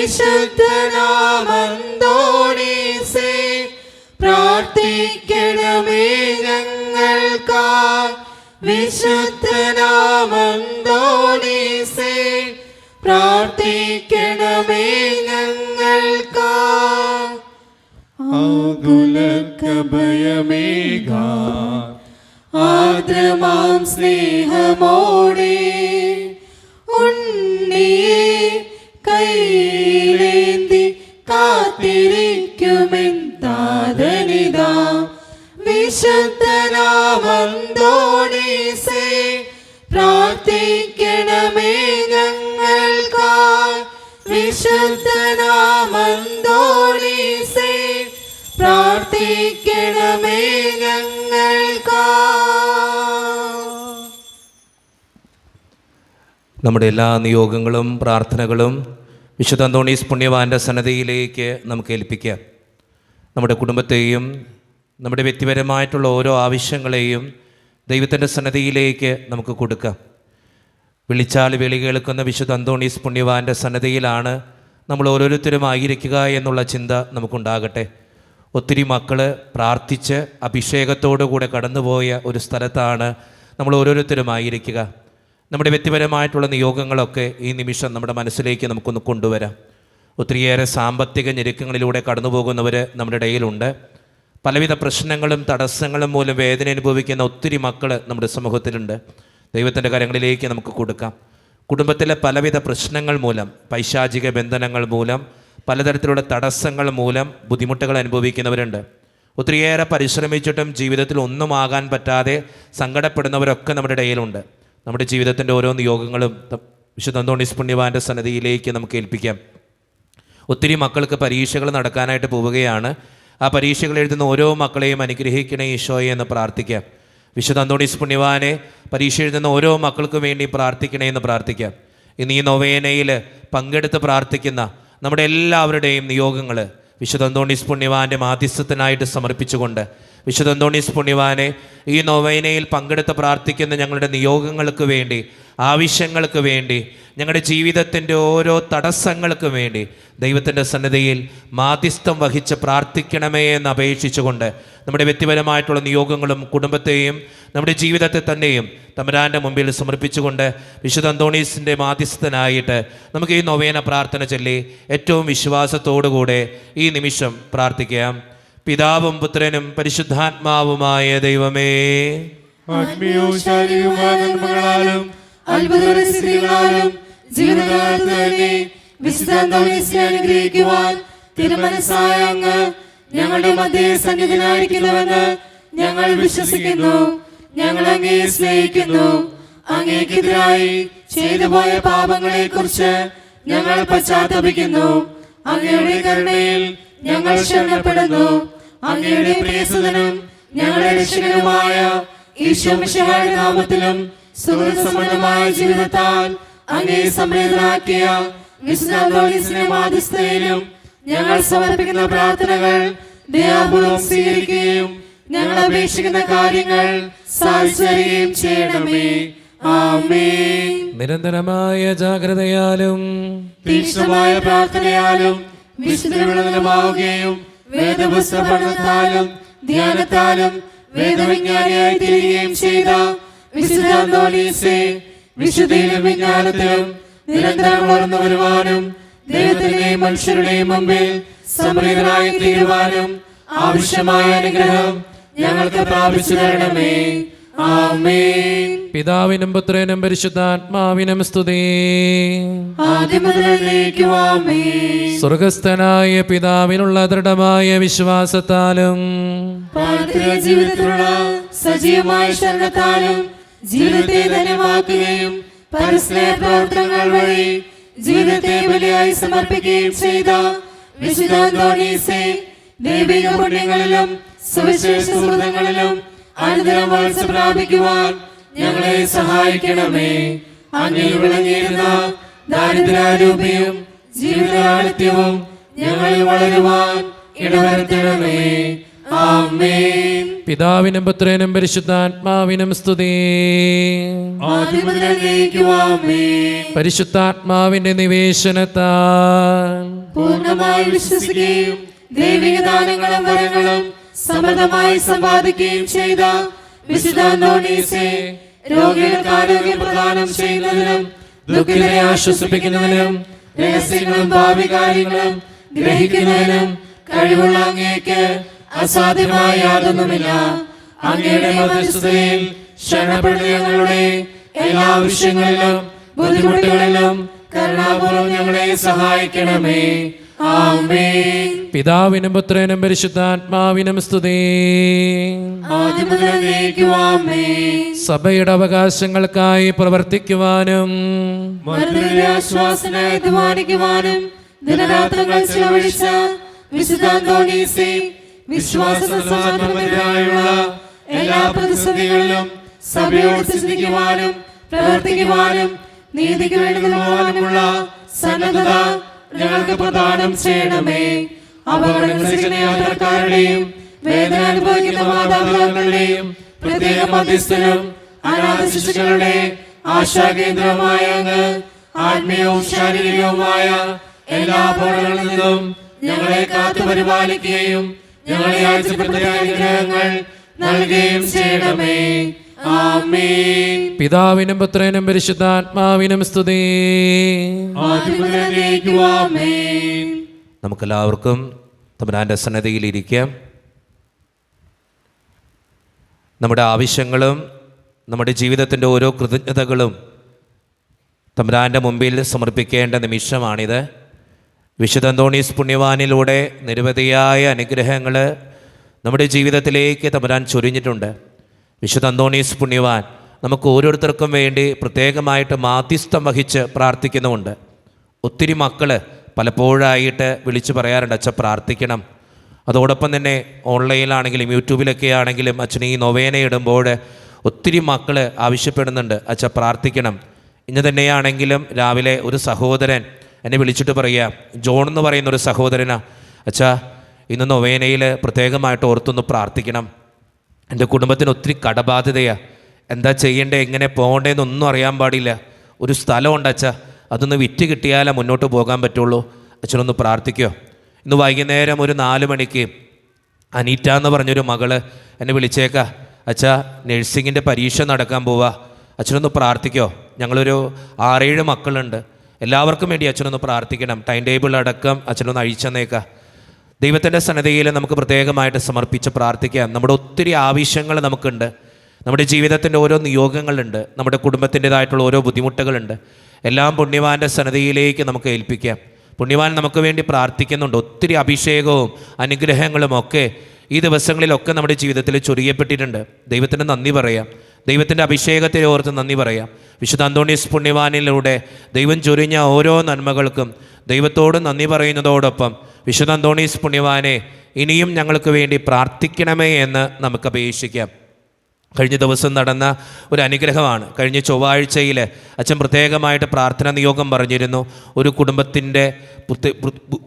വിശുദ്ധനാമന്തോണീസേ പ്രാർത്ഥിക്കണമേ ഞങ്ങൾക്കായി. വിശുദ്ധനാമന്തോണീസേ പ്രാർത്ഥിക്കണമേ ഞങ്ങൾക്കായി. ആകുലഭയമേകാൻ ആദ്രമാം സ്നേഹമോടെ ഉണ്ണിയെ കൈയിലേന്തി കാത്തിരിക്കുമെൻ താതനിതാ. വിശുദ്ധനാമന്തോണീസേ പ്രാർത്ഥിക്കണമേ ഞങ്ങൾക്കായി. വിശുദ്ധനാമന്തോണീസേ പ്രാർത്ഥിക്കണമേ ഞങ്ങൾക്കായി. നമ്മുടെ എല്ലാ നിയോഗങ്ങളും പ്രാർത്ഥനകളും വിശുദ്ധ അന്തോണീസ് പുണ്യവാൻ്റെ സന്നദ്ധയിലേക്ക് നമുക്ക് ഏൽപ്പിക്കാം. നമ്മുടെ കുടുംബത്തെയും നമ്മുടെ വ്യക്തിപരമായിട്ടുള്ള ഓരോ ആവശ്യങ്ങളെയും ദൈവത്തിൻ്റെ സന്നദ്ധയിലേക്ക് നമുക്ക് കൊടുക്കാം. വിളിച്ചാൽ വിളി കേൾക്കുന്ന വിശുദ്ധ അന്തോണീസ് പുണ്യവാൻ്റെ സന്നദ്ധയിലാണ് നമ്മൾ ഓരോരുത്തരും ആയിരിക്കുക എന്നുള്ള ചിന്ത നമുക്കുണ്ടാകട്ടെ. ഒത്തിരി മക്കൾ പ്രാർത്ഥിച്ച് അഭിഷേകത്തോടുകൂടെ കടന്നുപോയ ഒരു സ്ഥലത്താണ് നമ്മൾ ഓരോരുത്തരും ആയിരിക്കുക. നമ്മുടെ വ്യക്തിപരമായിട്ടുള്ള നിയോഗങ്ങളൊക്കെ ഈ നിമിഷം നമ്മുടെ മനസ്സിലേക്ക് നമുക്കൊന്ന് കൊണ്ടുവരാം. ഒത്തിരിയേറെ സാമ്പത്തിക ഞെരുക്കങ്ങളിലൂടെ കടന്നു പോകുന്നവർ നമ്മുടെ ഇടയിലുണ്ട്. പലവിധ പ്രശ്നങ്ങളും തടസ്സങ്ങളും മൂലം വേദന അനുഭവിക്കുന്ന ഒത്തിരി മക്കൾ നമ്മുടെ സമൂഹത്തിലുണ്ട്. ദൈവത്തിൻ്റെ കരങ്ങളിലേക്ക് നമുക്ക് കൊടുക്കാം. കുടുംബത്തിലെ പലവിധ പ്രശ്നങ്ങൾ മൂലം, പൈശാചിക ബന്ധനങ്ങൾ മൂലം, പലതരത്തിലുള്ള തടസ്സങ്ങൾ മൂലം ബുദ്ധിമുട്ടുകൾ അനുഭവിക്കുന്നവരുണ്ട്. ഒത്തിരിയേറെ പരിശ്രമിച്ചിട്ടും ജീവിതത്തിൽ ഒന്നും ആകാൻ പറ്റാതെ സങ്കടപ്പെടുന്നവരൊക്കെ നമ്മുടെ ഇടയിലുണ്ട്. നമ്മുടെ ജീവിതത്തിൻ്റെ ഓരോ നിയോഗങ്ങളും വിശുദ്ധ അന്തോണീസ് പുണ്യവാൻ്റെ സന്നദ്ധയിലേക്ക് നമുക്ക് ഏൽപ്പിക്കാം. ഒത്തിരി മക്കൾക്ക് പരീക്ഷകൾ നടക്കാനായിട്ട് പോവുകയാണ്. ആ പരീക്ഷകൾ എഴുതുന്ന ഓരോ മക്കളെയും അനുഗ്രഹിക്കണേ ഈശോയെ എന്ന് പ്രാർത്ഥിക്കാം. വിശുദ്ധ അന്തോണീസ് പുണ്യവാനെ പരീക്ഷ എഴുതുന്ന ഓരോ മക്കൾക്കും വേണ്ടി പ്രാർത്ഥിക്കണേ എന്ന് പ്രാർത്ഥിക്കാം. ഇന്ന് ഈ നൊവേനയിൽ പങ്കെടുത്ത് പ്രാർത്ഥിക്കുന്ന നമ്മുടെ എല്ലാവരുടെയും നിയോഗങ്ങൾ വിശുദ്ധ അന്തോണീസ് പുണ്യവാൻ്റെ മാധ്യസ്ഥത്തിനായിട്ട് സമർപ്പിച്ചുകൊണ്ട് വിശുദ്ധ അന്തോണീസ് പുണ്യവാനെ ഈ നൊവേനയിൽ പങ്കെടുത്ത് പ്രാർത്ഥിക്കുന്ന ഞങ്ങളുടെ നിയോഗങ്ങൾക്ക് വേണ്ടി, ആവശ്യങ്ങൾക്ക് വേണ്ടി, ഞങ്ങളുടെ ജീവിതത്തിൻ്റെ ഓരോ തടസ്സങ്ങൾക്ക് വേണ്ടി ദൈവത്തിൻ്റെ സന്നിധിയിൽ മാധ്യസ്ഥം വഹിച്ച് പ്രാർത്ഥിക്കണമേ എന്ന് അപേക്ഷിച്ചുകൊണ്ട് നമ്മുടെ വ്യക്തിപരമായിട്ടുള്ള നിയോഗങ്ങളും കുടുംബത്തെയും നമ്മുടെ ജീവിതത്തെ തന്നെയും തമ്പുരാൻ്റെ മുമ്പിൽ സമർപ്പിച്ചുകൊണ്ട് വിശുദ്ധ അന്തോണീസിൻ്റെ മാധ്യസ്ഥനായിട്ട് നമുക്ക് ഈ നൊവേന പ്രാർത്ഥന ചൊല്ലി ഏറ്റവും വിശ്വാസത്തോടുകൂടെ ഈ നിമിഷം പ്രാർത്ഥിക്കാം. പിതാവും പുത്രനും പരിശുദ്ധാത്മാവുമായ ദൈവമേ, ആത്മീയവും ശാരീരികവുമായ നന്മകളാലും അത്ഭുതങ്ങളാലും ജീവിതകാലത്ത് തന്നെ വിശുദ്ധ അന്തോണീസിനെ അനുഗ്രഹിക്കുവാൻ തിരുമനസ്സായ അങ്ങ് ഞങ്ങളുടെ മധ്യേ സന്നിധിയായിരിക്കുന്നുവെന്ന് ഞങ്ങൾ വിശ്വസിക്കുന്നു. ഞങ്ങൾ അങ്ങയെ സ്നേഹിക്കുന്നു. അങ്ങേക്കെതിരായി ചെയ്തുപോയ പാപങ്ങളെ കുറിച്ച് ഞങ്ങൾ പശ്ചാത്തപിക്കുന്നു. അങ്ങയുടെ കരുണയിൽ ഞങ്ങൾ ശരണപ്പെടുന്നു. അങ്ങയുടെ പ്രിയസുതനും ഞങ്ങളുടെ രക്ഷകനുമായ ഈശോ മിശിഹായുടെ നാമത്തിലും സുഹൃതസമ്പന്നമായ ജീവിതത്താൽ അങ്ങയെ സംപ്രീതനാക്കിയ വിശുദ്ധ അന്തോണീസിന്റെ മാധ്യസ്ഥതയിലും ഞങ്ങൾ സമർപ്പിക്കുന്ന പ്രാർത്ഥനകൾ ദയാപൂർവം സ്വീകരിക്കുകയും ഞങ്ങൾ അപേക്ഷിക്കുന്ന കാര്യങ്ങൾ സാധിക്കുകയും ചെയ്യണമേ. ആമേൻ. നിരന്തരമായ ജാഗ്രതയാലും തീക്ഷ്ണമായ പ്രാർത്ഥനയാലും വിശുദ്ധമാവുകയും വേദപുസ്തക പഠനത്താലും ധ്യാനത്താലും വേദവിജ്ഞാനിയായി തീരുകയും ചെയ്ത വിശുദ്ധ അന്തോണീസേ, വിശുദ്ധിയിലും വിജ്ഞാനത്തിലും നിരന്തരം വളർന്നു വരുവാനും ദൈവത്തിന്റെയും മനുഷ്യരുടെയും മുമ്പിൽ സംപ്രീതനായി തീരുവാനും ആവശ്യമായ അനുഗ്രഹം ഞങ്ങൾക്ക് പ്രാപിച്ചു തരണമേ. ആമേൻ. പിതാവിനും പുത്രനും പരിശുദ്ധാത്മാവിനും സ്തുതി. ആദ്യം മുതൽ എന്നേക്കും ആമേൻ. സ്വർഗസ്ഥനായ പിതാവിനുള്ള ദൃഢമായ വിശ്വാസത്താലും പാരത്രിക ജീവിതത്തിലുള്ള സജീവമായ ശരണത്താലും ജീവിതത്തെ ധന്യമാക്കുകയും പരസ്നേഹ പ്രവർത്തനങ്ങൾ വഴി ജീവിതത്തെ ബലിയായി സമർപ്പിക്കുകയും ചെയ്ത വിശുദ്ധ അന്തോണീസേ, ദൈവിക പുണ്യങ്ങളിലും സുവിശേഷ സുഹൃതങ്ങളിലും അനുദിനം വളർച്ച പ്രാപിക്കുവാൻ ഞങ്ങളെ സഹായിക്കണമേ. അങ്ങിൽ വിളങ്ങിയിരുന്ന ദാരിദ്ര്യാരൂപിയും ജീവിതലാളിത്യവും ഞങ്ങളിൽ വളരുവാൻ ഇടവരുത്തണമേ. ആമേൻ. പിതാവിനും പുത്രനും പരിശുദ്ധാത്മാവിനും സ്തുതി. ആദ്യം മുതൽ എന്നേക്കും ആമേൻ. പരിശുദ്ധാത്മാവിന്റെ നിവേശനത്താൽ പൂർണ്ണമായി വിശ്വസിക്കുകയും ദൈവിക ദാനങ്ങളും വരങ്ങളും സമൃദ്ധമായി സമ്പാദിക്കുകയും ചെയ്ത വിശുദ്ധ അന്തോണീസേ, രോഗികൾക്ക് ആരോഗ്യം പ്രദാനം ചെയ്യുന്നതിനും ദുഃഖിതരെ ആശ്വസിപ്പിക്കുന്നതിനും രഹസ്യങ്ങളും ഭാവി കാര്യങ്ങളും ഗ്രഹിക്കുന്നതിനും കഴിവുള്ള അങ്ങേക്ക് അസാധ്യമായ യാതൊന്നുമില്ല. അങ്ങയുടെ മധ്യസ്ഥതയിൽ ശരണപ്പെടുന്ന ഞങ്ങളുടെ എല്ലാ വിഷയങ്ങളിലും ബുദ്ധിമുട്ടുകളിലും കരുണാപൂർവ്വം ഞങ്ങളെ സഹായിക്കണമേ. ആമേൻ. പിതാവിനും പുത്രനും പരിശുദ്ധാത്മാവിനും സ്തുതി. ആദ്യം മുതൽ എന്നേക്കും ആമേൻ. സഭയുടെ അവകാശങ്ങൾക്കായി പ്രവർത്തിക്കുവാനും മരണത്തിലെ ആശ്വാസനായി അധ്വാനിക്കുവാനും ദിനരാത്രങ്ങൾ ചിലവഴിച്ച വിശുദ്ധ അന്തോണീസേ, വിശ്വാസസമർപ്പണത്തിനായുള്ള എല്ലാ പ്രതിസന്ധികളിലും സഭയോട് ചിന്തിക്കുവാനും പ്രവർത്തിക്കുവാനും നീതിക്ക് വേണ്ടി നിലവാനുമുള്ള സന്നദ്ധത ഞങ്ങൾക്ക് പ്രദാനം ചെയ്യണമേ. അപകടങ്ങൾ യാത്രക്കാരുടെയും വേദന അനുഭവിക്കുന്ന മാതാപിതാക്കളുടെയും പ്രത്യേക മധ്യസ്ഥനും അനാഥ ശിശുക്കളുടെ ആശാകേന്ദ്രമായ അങ്ങ് ആത്മീയവും ശാരീരികവുമായ എല്ലാ അപകടങ്ങളിൽ നിന്നും ഞങ്ങളെ കാത്തു പരിപാലിക്കുകയും ഞങ്ങളെ ആഴ്ചപ്പെടുത്തിയ അനുഗ്രഹങ്ങൾ നൽകുകയും ചെയ്യണമേ. ആമേൻ. പിതാവിനും പുത്രനും പരിശുദ്ധാത്മാവിനും സ്തുതി. ആദ്യം മുതൽ എന്നേക്കും ആമേൻ. നമുക്കെല്ലാവർക്കും തമ്പുരാന്റെ സന്നദ്ധയിലിരിക്കാം. നമ്മുടെ ആവശ്യങ്ങളും നമ്മുടെ ജീവിതത്തിൻ്റെ ഓരോ കൃതജ്ഞതകളും തമ്പുരാന്റെ മുമ്പിൽ സമർപ്പിക്കേണ്ട നിമിഷമാണിത്. വിശുദ്ധ അന്തോണീസ് പുണ്യവാനിലൂടെ നിരവധിയായ അനുഗ്രഹങ്ങൾ നമ്മുടെ ജീവിതത്തിലേക്ക് തമ്പുരാൻ ചൊരിഞ്ഞിട്ടുണ്ട്. വിശുദ്ധ അന്തോണീസ് പുണ്യവാൻ നമുക്ക് ഓരോരുത്തർക്കും വേണ്ടി പ്രത്യേകമായിട്ട് മാധ്യസ്ഥം വഹിച്ച് പ്രാർത്ഥിക്കുന്നുമുണ്ട്. ഒത്തിരി മക്കൾ പലപ്പോഴായിട്ട് വിളിച്ചു പറയാറുണ്ട്, അച്ഛൻ പ്രാർത്ഥിക്കണം. അതോടൊപ്പം തന്നെ ഓൺലൈനിലാണെങ്കിലും യൂട്യൂബിലൊക്കെ ആണെങ്കിലും അച്ഛൻ ഈ നൊവേന ഇടുമ്പോൾ ഒത്തിരി മക്കൾ ആവശ്യപ്പെടുന്നുണ്ട്, അച്ഛൻ പ്രാർത്ഥിക്കണം. ഇന്ന് തന്നെയാണെങ്കിലും രാവിലെ ഒരു സഹോദരൻ എന്നെ വിളിച്ചിട്ട് പറയുക, ജോൺ എന്ന് പറയുന്നൊരു സഹോദരനാ, അച്ഛാ ഇന്ന് നൊവേനയിൽ പ്രത്യേകമായിട്ട് ഓർത്തൊന്ന് പ്രാർത്ഥിക്കണം. എൻ്റെ കുടുംബത്തിന് ഒത്തിരി കടബാധ്യതയാണ്, എന്താ ചെയ്യേണ്ടത്, എങ്ങനെ പോകേണ്ടതെന്നൊന്നും അറിയാൻ പാടില്ല. ഒരു സ്ഥലമുണ്ട് അച്ഛാ, അതൊന്ന് വിറ്റ് കിട്ടിയാലേ മുന്നോട്ട് പോകാൻ പറ്റുള്ളൂ, അച്ഛനൊന്ന് പ്രാർത്ഥിക്കുമോ? ഇന്ന് വൈകുന്നേരം ഒരു 4 മണിക്ക് അനീറ്റ എന്ന് പറഞ്ഞൊരു മകള് എന്നെ വിളിച്ചേക്കാ, അച്ഛാ നഴ്സിങ്ങിൻ്റെ പരീക്ഷ നടക്കാൻ പോവാ, അച്ഛനൊന്ന് പ്രാർത്ഥിക്കുമോ? ഞങ്ങളൊരു 6-7 മക്കളുണ്ട്, എല്ലാവർക്കും വേണ്ടി അച്ഛനൊന്ന് പ്രാർത്ഥിക്കണം. ടൈം ടേബിൾ അടക്കം അച്ഛനൊന്ന് അഴിച്ചെന്നേക്കാം. ദൈവത്തിൻ്റെ സന്നിധിയിൽ നമുക്ക് പ്രത്യേകമായിട്ട് സമർപ്പിച്ച് പ്രാർത്ഥിക്കാം. നമ്മുടെ ഒത്തിരി ആവശ്യങ്ങൾ നമുക്കുണ്ട്, നമ്മുടെ ജീവിതത്തിൻ്റെ ഓരോ നിയോഗങ്ങളുണ്ട്, നമ്മുടെ കുടുംബത്തിൻ്റെതായിട്ടുള്ള ഓരോ ബുദ്ധിമുട്ടുകളുണ്ട്. എല്ലാം പുണ്യവാൻ്റെ സന്നിധിയിലേക്ക് നമുക്ക് ഏൽപ്പിക്കാം. പുണ്യവാൻ നമുക്ക് വേണ്ടി പ്രാർത്ഥിക്കുന്നുണ്ട്. ഒത്തിരി അഭിഷേകവും അനുഗ്രഹങ്ങളും ഒക്കെ ഈ ദിവസങ്ങളിലൊക്കെ നമ്മുടെ ജീവിതത്തിൽ ചൊരിയപ്പെട്ടിട്ടുണ്ട്. ദൈവത്തിന് നന്ദി പറയാം, ദൈവത്തിൻ്റെ അഭിഷേകത്തെ ഓർത്ത് നന്ദി പറയാം. വിശുദ്ധ അന്തോണീസ് പുണ്യവാനിലൂടെ ദൈവം ചൊരിഞ്ഞ ഓരോ നന്മകൾക്കും ദൈവത്തോട് നന്ദി പറയുന്നതോടൊപ്പം വിശുദ്ധ അന്തോണീസ് പുണ്യവാനെ ഇനിയും ഞങ്ങൾക്ക് വേണ്ടി പ്രാർത്ഥിക്കണമേ എന്ന് നമുക്ക് അപേക്ഷിക്കാം. കഴിഞ്ഞ ദിവസം നടന്ന ഒരു അനുഗ്രഹമാണ്. കഴിഞ്ഞ ചൊവ്വാഴ്ചയിൽ അച്ഛൻ പ്രത്യേകമായിട്ട് പ്രാർത്ഥന നിയോഗം പറഞ്ഞിരുന്നു. ഒരു കുടുംബത്തിൻ്റെ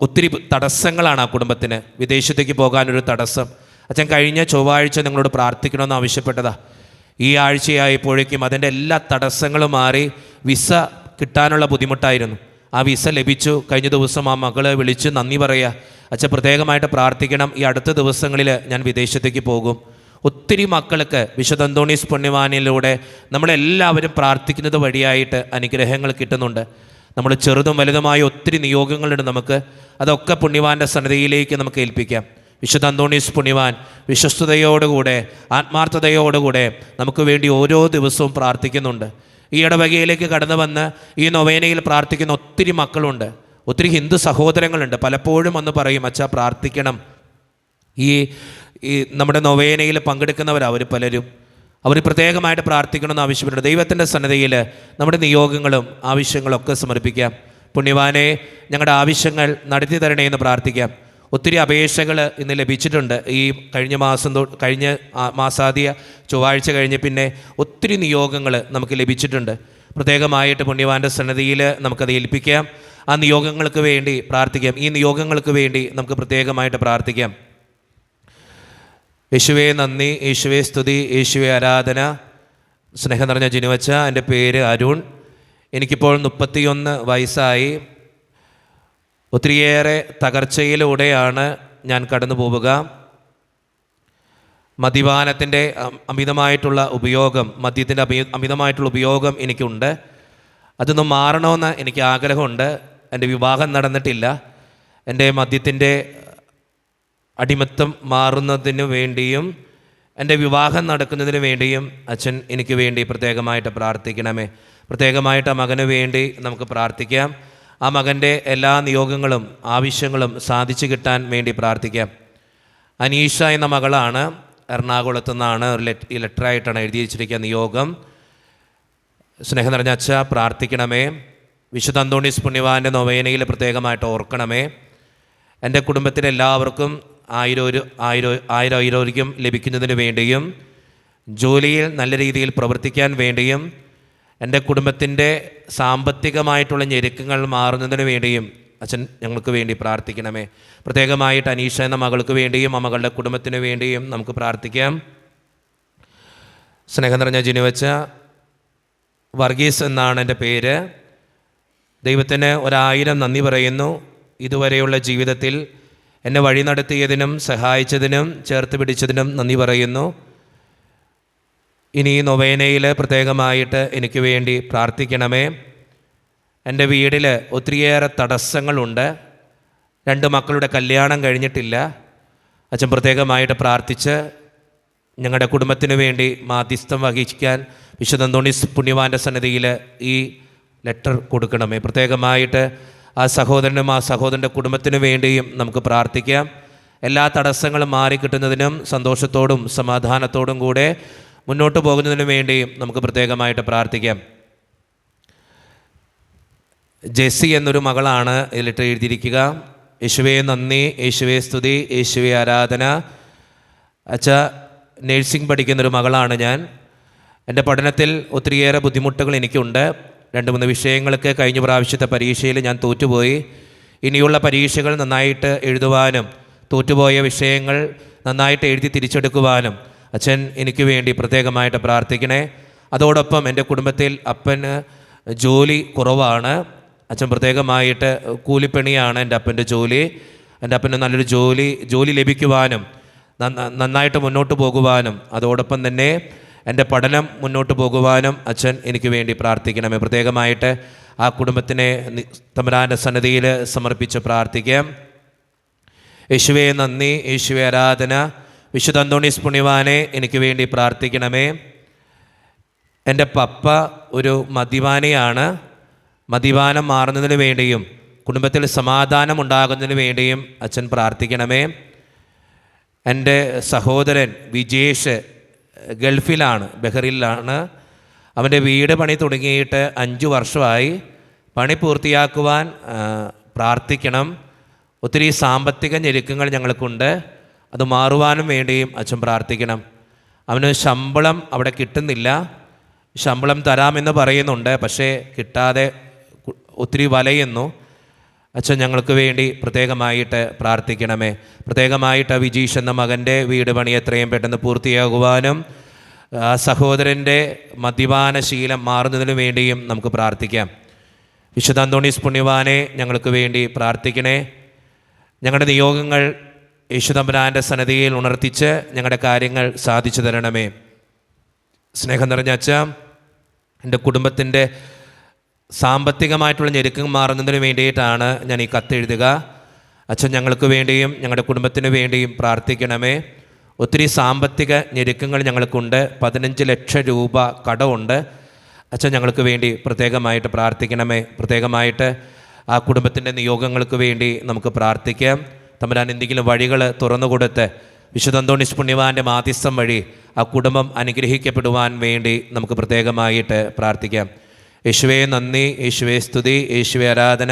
ഒത്തിരി തടസ്സങ്ങളാണ് ആ കുടുംബത്തിന്. വിദേശത്തേക്ക് പോകാനൊരു തടസ്സം. അച്ഛൻ കഴിഞ്ഞ ചൊവ്വാഴ്ച നിങ്ങളോട് പ്രാർത്ഥിക്കണമെന്ന് ആവശ്യപ്പെട്ടതാണ്. ഈ ആഴ്ചയായപ്പോഴേക്കും അതിൻ്റെ എല്ലാ തടസ്സങ്ങളും മാറി വിസ കിട്ടാനുള്ള ബുദ്ധിമുട്ടായിരുന്നു. ആ വിസ ലഭിച്ചു. കഴിഞ്ഞ ദിവസം ആ മകളെ വിളിച്ച് നന്ദി പറയുക, അച്ഛൻ പ്രത്യേകമായിട്ട് പ്രാർത്ഥിക്കണം, ഈ അടുത്ത ദിവസങ്ങളിൽ ഞാൻ വിദേശത്തേക്ക് പോകും. ഒത്തിരി മക്കൾക്ക് വിശുദ്ധ അന്തോണീസ് പുണ്യവാനിലൂടെ നമ്മളെല്ലാവരും പ്രാർത്ഥിക്കുന്നത് വഴിയായിട്ട് അനുഗ്രഹങ്ങൾ കിട്ടുന്നുണ്ട്. നമ്മൾ ചെറുതും വലുതുമായ ഒത്തിരി നിയോഗങ്ങളുണ്ട് നമുക്ക്. അതൊക്കെ പുണ്യവാൻ്റെ സന്നിധിയിലേക്ക് നമുക്ക് ഏൽപ്പിക്കാം. വിശുദ്ധ അന്തോണീസ് പുണ്യവാൻ വിശ്വസ്തയോടുകൂടെ ആത്മാർത്ഥതയോടുകൂടെ നമുക്ക് വേണ്ടി ഓരോ ദിവസവും പ്രാർത്ഥിക്കുന്നുണ്ട്. ഈ ഇടവകയിലേക്ക് കടന്നു വന്ന് ഈ നൊവേനയിൽ പ്രാർത്ഥിക്കുന്ന ഒത്തിരി മക്കളുണ്ട്, ഒത്തിരി ഹിന്ദു സഹോദരങ്ങളുണ്ട്. പലപ്പോഴും വന്ന് പറയും, അച്ഛാ പ്രാർത്ഥിക്കണം. ഈ നമ്മുടെ നൊവേനയിൽ പങ്കെടുക്കുന്നവരവർ പലരും അവർ പ്രത്യേകമായിട്ട് പ്രാർത്ഥിക്കണമെന്ന് ആവശ്യപ്പെട്ടുണ്ട്. ദൈവത്തിൻ്റെ സന്നിധിയിൽ നമ്മുടെ നിയോഗങ്ങളും ആവശ്യങ്ങളൊക്കെ സമർപ്പിക്കാം. പുണ്യവാനെ ഞങ്ങളുടെ ആവശ്യങ്ങൾ നടത്തി തരണേ എന്ന് പ്രാർത്ഥിക്കാം. ഒത്തിരി അപേക്ഷകൾ ഇന്ന് ലഭിച്ചിട്ടുണ്ട്. ഈ കഴിഞ്ഞ മാസാദ്യ ചൊവ്വാഴ്ച കഴിഞ്ഞ് പിന്നെ ഒത്തിരി നിയോഗങ്ങൾ നമുക്ക് ലഭിച്ചിട്ടുണ്ട്. പ്രത്യേകമായിട്ട് പുണ്യവാൻ്റെ സന്നിധിയിൽ നമുക്കത് ഏൽപ്പിക്കാം. ആ നിയോഗങ്ങൾക്ക് വേണ്ടി പ്രാർത്ഥിക്കാം. ഈ നിയോഗങ്ങൾക്ക് വേണ്ടി നമുക്ക് പ്രത്യേകമായിട്ട് പ്രാർത്ഥിക്കാം. യേശുവേ നന്ദി, യേശുവേ സ്തുതി, യേശുവേ ആരാധന. സ്നേഹം നിറഞ്ഞ ജിനുവച്ച, എൻ്റെ പേര് അരുൺ. എനിക്കിപ്പോൾ 31 വയസ്സായി. ഒത്തിരിയേറെ തകർച്ചയിലൂടെയാണ് ഞാൻ കടന്നു പോവുക. മദ്യപാനത്തിൻ്റെ അമിതമായിട്ടുള്ള ഉപയോഗം, മദ്യത്തിൻ്റെ അമിതമായിട്ടുള്ള ഉപയോഗം എനിക്കുണ്ട്. അതൊന്നും മാറണമെന്ന് എനിക്ക് ആഗ്രഹമുണ്ട്. എൻ്റെ വിവാഹം നടന്നിട്ടില്ല. എൻ്റെ മദ്യത്തിൻ്റെ അടിമത്തം മാറുന്നതിന് വേണ്ടിയും എൻ്റെ വിവാഹം നടക്കുന്നതിന് വേണ്ടിയും അച്ഛൻ എനിക്ക് വേണ്ടി പ്രത്യേകമായിട്ട് പ്രാർത്ഥിക്കണമേ. പ്രത്യേകമായിട്ട് ആ മകന് വേണ്ടി നമുക്ക് പ്രാർത്ഥിക്കാം. ആ മകൻ്റെ എല്ലാ നിയോഗങ്ങളും ആവശ്യങ്ങളും സാധിച്ചു കിട്ടാൻ വേണ്ടി പ്രാർത്ഥിക്കാം. അനീഷ എന്ന മകളാണ്, എറണാകുളത്തു നിന്നാണ്. ഒരു ലെറ്ററായിട്ടാണ് എഴുതി വെച്ചിരിക്കുക നിയോഗം. സ്നേഹം നിറഞ്ഞ അച്ഛ, പ്രാർത്ഥിക്കണമേ. വിശുദ്ധ അന്തോണീസ് പുണ്യവാൻ്റെ നൊവേനയിൽ പ്രത്യേകമായിട്ട് ഓർക്കണമേ. എൻ്റെ കുടുംബത്തിലെ എല്ലാവർക്കും ആയിരം ലഭിക്കുന്നതിന് വേണ്ടിയും ജോലിയിൽ നല്ല രീതിയിൽ പ്രവർത്തിക്കാൻ വേണ്ടിയും എൻ്റെ കുടുംബത്തിൻ്റെ സാമ്പത്തികമായിട്ടുള്ള ഞെരുക്കങ്ങൾ മാറുന്നതിന് വേണ്ടിയും അച്ഛൻ ഞങ്ങൾക്ക് വേണ്ടി പ്രാർത്ഥിക്കണമേ. പ്രത്യേകമായിട്ട് അനീഷ എന്ന മകൾക്ക് വേണ്ടിയും ആ മകളുടെ കുടുംബത്തിന് വേണ്ടിയും നമുക്ക് പ്രാർത്ഥിക്കാം. സ്നേഹം നിറഞ്ഞ ജിനുവച്ച, വർഗീസ് എന്നാണ് എൻ്റെ പേര്. ദൈവത്തിന് 1000 നന്ദി പറയുന്നു. ഇതുവരെയുള്ള ജീവിതത്തിൽ എന്നെ വഴി നടത്തിയതിനും സഹായിച്ചതിനും ചേർത്ത് പിടിച്ചതിനും നന്ദി പറയുന്നു. ഇനി ഈ നൊവേനയിൽ പ്രത്യേകമായിട്ട് എനിക്ക് വേണ്ടി പ്രാർത്ഥിക്കണമേ. എൻ്റെ വീട്ടിൽ ഒത്തിരിയേറെ തടസ്സങ്ങളുണ്ട്. 2 മക്കളുടെ കല്യാണം കഴിഞ്ഞിട്ടില്ല. അച്ഛൻ പ്രത്യേകമായിട്ട് പ്രാർത്ഥിച്ച് ഞങ്ങളുടെ കുടുംബത്തിന് വേണ്ടി മാധ്യസ്ഥം വഹിക്കാൻ വിശുദ്ധ അന്തോണീസ് പുണ്യവാൻ്റെ സന്നിധിയിൽ ഈ ലെറ്റർ കൊടുക്കണമേ. പ്രത്യേകമായിട്ട് ആ സഹോദരനും ആ സഹോദരൻ്റെ കുടുംബത്തിന് വേണ്ടിയും നമുക്ക് പ്രാർത്ഥിക്കാം. എല്ലാ തടസ്സങ്ങളും മാറിക്കിട്ടുന്നതിനും സന്തോഷത്തോടും സമാധാനത്തോടും കൂടെ മുന്നോട്ട് പോകുന്നതിനു വേണ്ടിയും നമുക്ക് പ്രത്യേകമായിട്ട് പ്രാർത്ഥിക്കാം. ജെസ്സി എന്നൊരു മകളാണ് ഈ ലെറ്റർ എഴുതിയിരിക്കുക. യേശുവേ നന്ദി, യേശുവേ സ്തുതി, യേശുവേ ആരാധന. അച്ഛ, നേഴ്സിംഗ് പഠിക്കുന്നൊരു മകളാണ് ഞാൻ. എൻ്റെ പഠനത്തിൽ ഒത്തിരിയേറെ ബുദ്ധിമുട്ടുകൾ എനിക്കുണ്ട്. 2-3 വിഷയങ്ങൾക്ക് കഴിഞ്ഞ പ്രാവശ്യത്തെ പരീക്ഷയിൽ ഞാൻ തോറ്റുപോയി. ഇനിയുള്ള പരീക്ഷകൾ നന്നായിട്ട് എഴുതുവാനും തോറ്റുപോയ വിഷയങ്ങൾ നന്നായിട്ട് എഴുതി തിരിച്ചെടുക്കുവാനും അച്ഛൻ എനിക്ക് വേണ്ടി പ്രത്യേകമായിട്ട് പ്രാർത്ഥിക്കണേ. അതോടൊപ്പം എൻ്റെ കുടുംബത്തിൽ അപ്പന് ജോലി കുറവാണ്. അച്ഛൻ പ്രത്യേകമായിട്ട് കൂലിപ്പണിയാണ് എൻ്റെ അപ്പൻ്റെ ജോലി. എൻ്റെ അപ്പന് നല്ലൊരു ജോലി ലഭിക്കുവാനും നന്നായിട്ട് മുന്നോട്ട് പോകുവാനും അതോടൊപ്പം തന്നെ എൻ്റെ പഠനം മുന്നോട്ട് പോകുവാനും അച്ഛൻ എനിക്ക് വേണ്ടി പ്രാർത്ഥിക്കണമേ. പ്രത്യേകമായിട്ട് ആ കുടുംബത്തിനെ തമ്പുരാൻ്റെ സന്നിധിയിൽ സമർപ്പിച്ച് പ്രാർത്ഥിക്കാം. യേശുവേ നന്ദി, യേശുവേ ആരാധന. വിശുദ്ധ അന്തോണീസ് പുണ്യവാനെ എനിക്ക് വേണ്ടി പ്രാർത്ഥിക്കണമേ. എൻ്റെ പപ്പ ഒരു മദ്യപാനിയാണ്. മദ്യപാനം മാറുന്നതിന് വേണ്ടിയും കുടുംബത്തിൽ സമാധാനം ഉണ്ടാകുന്നതിന് വേണ്ടിയും അച്ഛൻ പ്രാർത്ഥിക്കണമേ. എൻ്റെ സഹോദരൻ വിജേഷ് ഗൾഫിലാണ്, ബഹ്റിനിലാണ്. അവൻ്റെ വീട് പണി തുടങ്ങിയിട്ട് 5 വർഷമായി. പണി പൂർത്തിയാക്കുവാൻ പ്രാർത്ഥിക്കണം. ഒത്തിരി സാമ്പത്തിക ഞെരുക്കങ്ങൾ ഞങ്ങൾക്കുണ്ട്. അത് മാറുവാനും വേണ്ടിയും അച്ഛൻ പ്രാർത്ഥിക്കണം. അവന് ശമ്പളം അവിടെ കിട്ടുന്നില്ല. ശമ്പളം തരാമെന്ന് പറയുന്നുണ്ട്, പക്ഷേ കിട്ടാതെ ഒത്തിരി വലയുന്നു. അച്ഛൻ ഞങ്ങൾക്ക് വേണ്ടി പ്രത്യേകമായിട്ട് പ്രാർത്ഥിക്കണമേ. പ്രത്യേകമായിട്ട് വിജീഷ് എന്ന മകൻ്റെ വീട് പണി എത്രയും പെട്ടെന്ന് പൂർത്തിയാകുവാനും ആ സഹോദരൻ്റെ മദ്യപാനശീലം മാറുന്നതിനു വേണ്ടിയും നമുക്ക് പ്രാർത്ഥിക്കാം. വിശുദ്ധ അന്തോണീസ് പുണ്യവാനെ ഞങ്ങൾക്ക് വേണ്ടി പ്രാർത്ഥിക്കണേ. ഞങ്ങളുടെ നിയോഗങ്ങൾ യേശുതമ്പുരാൻ്റെ സന്നിധിയിൽ ഉണർത്തിച്ച് ഞങ്ങളുടെ കാര്യങ്ങൾ സാധിച്ചു തരണമേ. സ്നേഹം നിറഞ്ഞ അച്ഛ, എൻ്റെ കുടുംബത്തിൻ്റെ സാമ്പത്തികമായിട്ടുള്ള ഞെരുക്കം മാറുന്നതിന് വേണ്ടിയിട്ടാണ് ഞാൻ ഈ കത്തെഴുതുക. അച്ഛൻ ഞങ്ങൾക്ക് വേണ്ടിയും ഞങ്ങളുടെ കുടുംബത്തിന് വേണ്ടിയും പ്രാർത്ഥിക്കണമേ. ഒത്തിരി സാമ്പത്തിക ഞെരുക്കങ്ങൾ ഞങ്ങൾക്കുണ്ട്. 15 ലക്ഷം രൂപ കടമുണ്ട്. അച്ഛൻ ഞങ്ങൾക്ക് വേണ്ടി പ്രത്യേകമായിട്ട് പ്രാർത്ഥിക്കണമേ. പ്രത്യേകമായിട്ട് ആ കുടുംബത്തിൻ്റെ നിയോഗങ്ങൾക്ക് വേണ്ടി നമുക്ക് പ്രാർത്ഥിക്കാം. തമ്പുരാൻ എന്തെങ്കിലും വഴികൾ തുറന്നു കൊടുത്ത് വിശുദ്ധ അന്തോണീസ് പുണ്യവാൻ്റെ മാധ്യസ്ഥം വഴി ആ കുടുംബം അനുഗ്രഹിക്കപ്പെടുവാൻ വേണ്ടി നമുക്ക് പ്രത്യേകമായിട്ട് പ്രാർത്ഥിക്കാം. യേശുവേ നന്ദി, യേശുവേ സ്തുതി, യേശുവേ ആരാധന.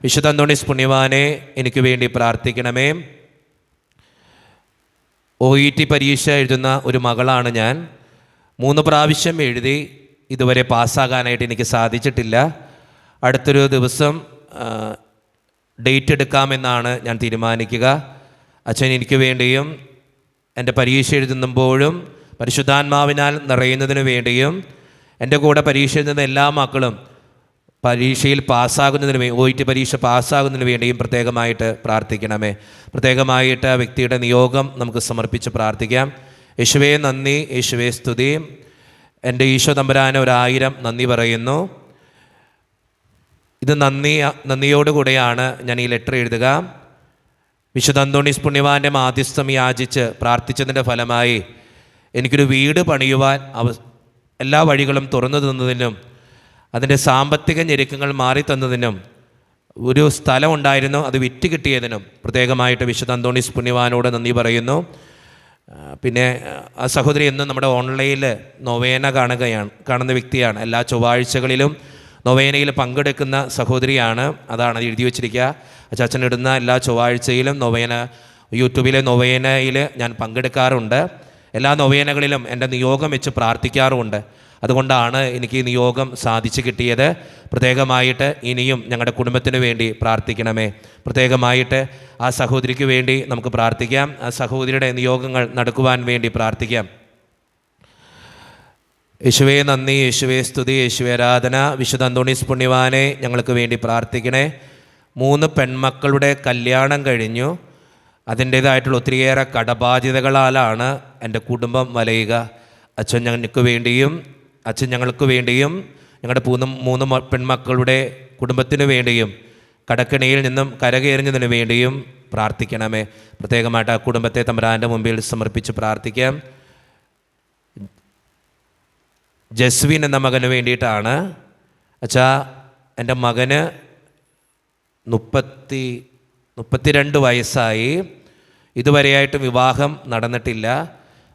വിശുദ്ധ അന്തോണീസ് പുണ്യവാനെ എനിക്ക് വേണ്ടി പ്രാർത്ഥിക്കണമേ. OET പരീക്ഷ എഴുതുന്ന ഒരു മകളാണ് ഞാൻ. 3 പ്രാവശ്യം എഴുതി ഇതുവരെ പാസ്സാകാനായിട്ട് എനിക്ക് സാധിച്ചിട്ടില്ല. അടുത്തൊരു ദിവസം ഡേറ്റ് എടുക്കാമെന്നാണ് ഞാൻ തീരുമാനിക്കുക. അച്ഛൻ എനിക്ക് വേണ്ടിയും എൻ്റെ പരീക്ഷ എഴുതുമ്പോഴും പരിശുദ്ധാത്മാവിനാൽ നിറയുന്നതിന് വേണ്ടിയും എൻ്റെ കൂടെ പരീക്ഷ എഴുതുന്ന എല്ലാ മക്കളും പരീക്ഷയിൽ പാസ്സാകുന്നതിന് OET പരീക്ഷ പാസ്സാകുന്നതിന് വേണ്ടിയും പ്രത്യേകമായിട്ട് പ്രാർത്ഥിക്കണമേ. പ്രത്യേകമായിട്ട് ആ വ്യക്തിയുടെ നിയോഗം നമുക്ക് സമർപ്പിച്ച് പ്രാർത്ഥിക്കാം. യേശുവേ നന്ദി, യേശുവേ സ്തുതി. എൻ്റെ ഈശോ തമ്പുരാന് 1000 നന്ദി പറയുന്നു. ഇത് നന്ദിയോടുകൂടെയാണ് ഞാൻ ഈ ലെറ്റർ എഴുതുക. വിശുദ്ധ അന്തോണീസ് പുണ്യവാൻ്റെ മാധ്യസ്ഥം യാചിച്ച് പ്രാർത്ഥിച്ചതിൻ്റെ ഫലമായി എനിക്കൊരു വീട് പണിയുവാൻ എല്ലാ വഴികളും തുറന്നു തന്നതിനും അതിൻ്റെ സാമ്പത്തിക ഞെരുക്കങ്ങൾ മാറി തന്നതിനും ഒരു സ്ഥലം ഉണ്ടായിരുന്നു, അത് വിറ്റ് കിട്ടിയതിനും പ്രത്യേകമായിട്ട് വിശുദ്ധ അന്തോണീസ് പുണ്യവാനോട് നന്ദി പറയുന്നു. പിന്നെ ആ സഹോദരി എന്നും നമ്മുടെ ഓൺലൈനിൽ നൊവേന കാണുന്ന വ്യക്തിയാണ്. എല്ലാ ചൊവ്വാഴ്ചകളിലും നൊവേനയിൽ പങ്കെടുക്കുന്ന സഹോദരിയാണ്. അതാണ് അത് എഴുതി വച്ചിരിക്കുക. അച്ചാച്ചനിടുന്ന എല്ലാ ചൊവ്വാഴ്ചയിലും നൊവേന, യൂട്യൂബിലെ നൊവേനയിൽ ഞാൻ പങ്കെടുക്കാറുണ്ട്. എല്ലാ നൊവേനകളിലും എൻ്റെ നിയോഗം വെച്ച് പ്രാർത്ഥിക്കാറുമുണ്ട്. അതുകൊണ്ടാണ് എനിക്ക് ഈ നിയോഗം സാധിച്ചു കിട്ടിയത്. പ്രത്യേകമായിട്ട് ഇനിയും ഞങ്ങളുടെ കുടുംബത്തിന് വേണ്ടി പ്രാർത്ഥിക്കണമേ. പ്രത്യേകമായിട്ട് ആ സഹോദരിക്ക് വേണ്ടി നമുക്ക് പ്രാർത്ഥിക്കാം. ആ സഹോദരിയുടെ നിയോഗങ്ങൾ നടക്കുവാൻ വേണ്ടി പ്രാർത്ഥിക്കാം. യേശുവേ നന്ദി, യേശുവേ സ്തുതി, യേശുവേ ആരാധന. വിശുദ്ധ അന്തോണീസ് പുണ്യവാനെ ഞങ്ങൾക്ക് വേണ്ടി പ്രാർത്ഥിക്കണേ. 3 പെൺമക്കളുടെ കല്യാണം കഴിഞ്ഞു. അതിൻ്റേതായിട്ടുള്ള ഒത്തിരിയേറെ കടബാധ്യതകളാലാണ് എൻ്റെ കുടുംബം വലയുക. അച്ഛൻ ഞങ്ങൾക്ക് വേണ്ടിയും ഞങ്ങളുടെ 3 പെൺമക്കളുടെ കുടുംബത്തിന് വേണ്ടിയും കടക്കിണിയിൽ നിന്നും കരകയറിഞ്ഞതിന് വേണ്ടിയും പ്രാർത്ഥിക്കണമേ. പ്രത്യേകമായിട്ട് ആ കുടുംബത്തെ തമ്പുരാൻ്റെ മുമ്പിൽ സമർപ്പിച്ച് പ്രാർത്ഥിക്കാം. ജസ്വിൻ എന്ന മകന് വേണ്ടിയിട്ടാണ്. അച്ഛാ, എൻ്റെ മകന് 32 വയസ്സായി. ഇതുവരെയായിട്ടും വിവാഹം നടന്നിട്ടില്ല.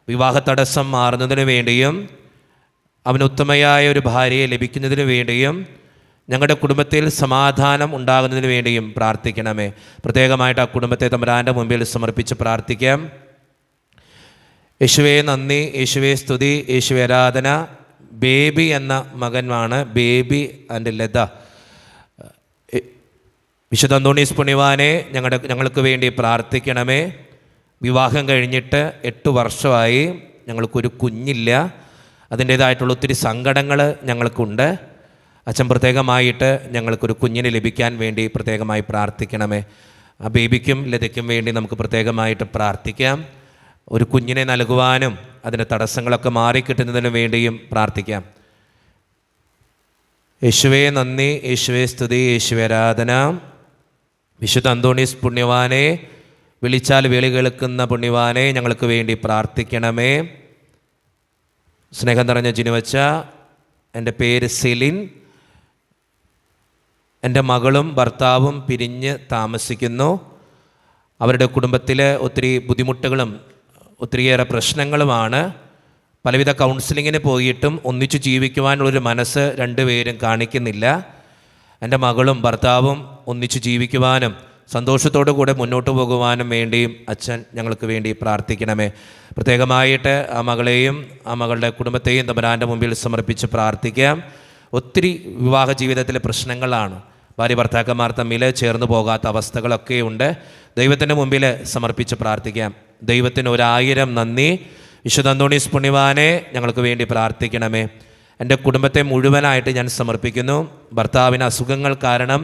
വിവാഹ തടസ്സം മാറുന്നതിന് വേണ്ടിയും അവന് ഉത്തമയായ ഒരു ഭാര്യയെ ലഭിക്കുന്നതിന് വേണ്ടിയും ഞങ്ങളുടെ കുടുംബത്തിൽ സമാധാനം ഉണ്ടാകുന്നതിന് വേണ്ടിയും പ്രാർത്ഥിക്കണമേ. പ്രത്യേകമായിട്ട് ആ കുടുംബത്തെ തമ്പുരാൻ്റെ മുമ്പിൽ സമർപ്പിച്ച് പ്രാർത്ഥിക്കാം. യേശുവേ നന്ദി, യേശുവേ സ്തുതി, യേശുവേ ആരാധന. ബേബി എന്ന മകനാണ്, ബേബി ആൻഡ് ലത. വിശുദ്ധ അന്തോണീസ് പുണ്യവാനെ ഞങ്ങൾക്ക് വേണ്ടി പ്രാർത്ഥിക്കണമേ. വിവാഹം കഴിഞ്ഞിട്ട് 8 വർഷമായി. ഞങ്ങൾക്കൊരു കുഞ്ഞില്ല. അതിൻ്റേതായിട്ടുള്ള ഒത്തിരി സങ്കടങ്ങൾ ഞങ്ങൾക്കുണ്ട്. അച്ഛൻ പ്രത്യേകമായിട്ട് ഞങ്ങൾക്കൊരു കുഞ്ഞിനെ ലഭിക്കാൻ വേണ്ടി പ്രത്യേകമായി പ്രാർത്ഥിക്കണമേ. ആ ബേബിക്കും ലതയ്ക്കും വേണ്ടി നമുക്ക് പ്രത്യേകമായിട്ട് പ്രാർത്ഥിക്കാം. ഒരു കുഞ്ഞിനെ നൽകുവാനും അതിൻ്റെ തടസ്സങ്ങളൊക്കെ മാറിക്കിട്ടുന്നതിന് വേണ്ടിയും പ്രാർത്ഥിക്കാം. യേശുവേ നന്ദി, യേശുവേ സ്തുതി, യേശുവേ ആരാധന. വിശുദ്ധ അന്തോണീസ് പുണ്യവാനെ, വിളിച്ചാൽ വിളി കേൾക്കുന്ന പുണ്യവാനെ ഞങ്ങൾക്ക് വേണ്ടി പ്രാർത്ഥിക്കണമേ. സ്നേഹം നിറഞ്ഞ ജിനുവച്ച, എൻ്റെ പേര് സെലിൻ. എൻ്റെ മകളും ഭർത്താവും പിരിഞ്ഞ് താമസിക്കുന്നു. അവരുടെ കുടുംബത്തിൽ ഒത്തിരി ബുദ്ധിമുട്ടുകളും ഒത്തിരിയേറെ പ്രശ്നങ്ങളുമാണ്. പലവിധ കൗൺസിലിങ്ങിന് പോയിട്ടും ഒന്നിച്ചു ജീവിക്കുവാനുള്ളൊരു മനസ്സ് രണ്ടുപേരും കാണിക്കുന്നില്ല. എൻ്റെ മകളും ഭർത്താവും ഒന്നിച്ചു ജീവിക്കുവാനും സന്തോഷത്തോടു കൂടെ മുന്നോട്ട് പോകുവാനും വേണ്ടിയും അച്ഛൻ ഞങ്ങൾക്ക് വേണ്ടി പ്രാർത്ഥിക്കണമേ. പ്രത്യേകമായിട്ട് ആ മകളെയും ആ മകളുടെ കുടുംബത്തെയും തമ്പുരാൻ്റെ മുമ്പിൽ സമർപ്പിച്ച് പ്രാർത്ഥിക്കാം. ഒത്തിരി വിവാഹ ജീവിതത്തിലെ പ്രശ്നങ്ങളാണ്. ഭാര്യ ഭർത്താക്കന്മാർ തമ്മിൽ ചേർന്ന് പോകാത്ത അവസ്ഥകളൊക്കെയുണ്ട്. ദൈവത്തിൻ്റെ മുമ്പിൽ സമർപ്പിച്ച് പ്രാർത്ഥിക്കാം. ദൈവത്തിന് 1000 നന്ദി. വിശുദ്ധ അന്തോണീസ് പുണ്യവാനെ ഞങ്ങൾക്ക് വേണ്ടി പ്രാർത്ഥിക്കണമേ. എൻ്റെ കുടുംബത്തെ മുഴുവനായിട്ട് ഞാൻ സമർപ്പിക്കുന്നു. ഭർത്താവിന് അസുഖങ്ങൾ കാരണം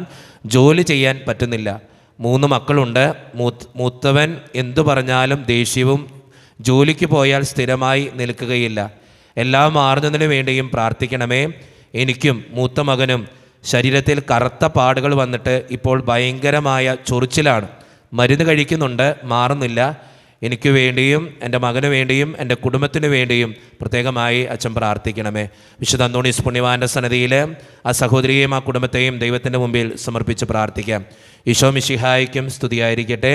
ജോലി ചെയ്യാൻ പറ്റുന്നില്ല. 3 മക്കളുണ്ട്. മൂത്തവൻ എന്തു പറഞ്ഞാലും ദേഷ്യവും, ജോലിക്ക് പോയാൽ സ്ഥിരമായി നിൽക്കുകയില്ല. എല്ലാം മാറുന്നതിന് വേണ്ടിയും പ്രാർത്ഥിക്കണമേ. എനിക്കും മൂത്ത മകനും ശരീരത്തിൽ കറുത്ത പാടുകൾ വന്നിട്ട് ഇപ്പോൾ ഭയങ്കരമായ ചൊറിച്ചിലാണ്. മരുന്ന് കഴിക്കുന്നുണ്ട്, മാറുന്നില്ല. എനിക്ക് വേണ്ടിയും എൻ്റെ മകന് വേണ്ടിയും എൻ്റെ കുടുംബത്തിന് വേണ്ടിയും പ്രത്യേകമായി അച്ഛൻ പ്രാർത്ഥിക്കണമേ. വിശുദ്ധ അന്തോണീസ് പുണ്യവാൻ്റെ സന്നിധിയിൽ ആ സഹോദരിയെയും ആ കുടുംബത്തെയും ദൈവത്തിൻ്റെ മുമ്പിൽ സമർപ്പിച്ച് പ്രാർത്ഥിക്കാം. ഈശോ മിശിഹായ്ക്കും സ്തുതിയായിരിക്കട്ടെ.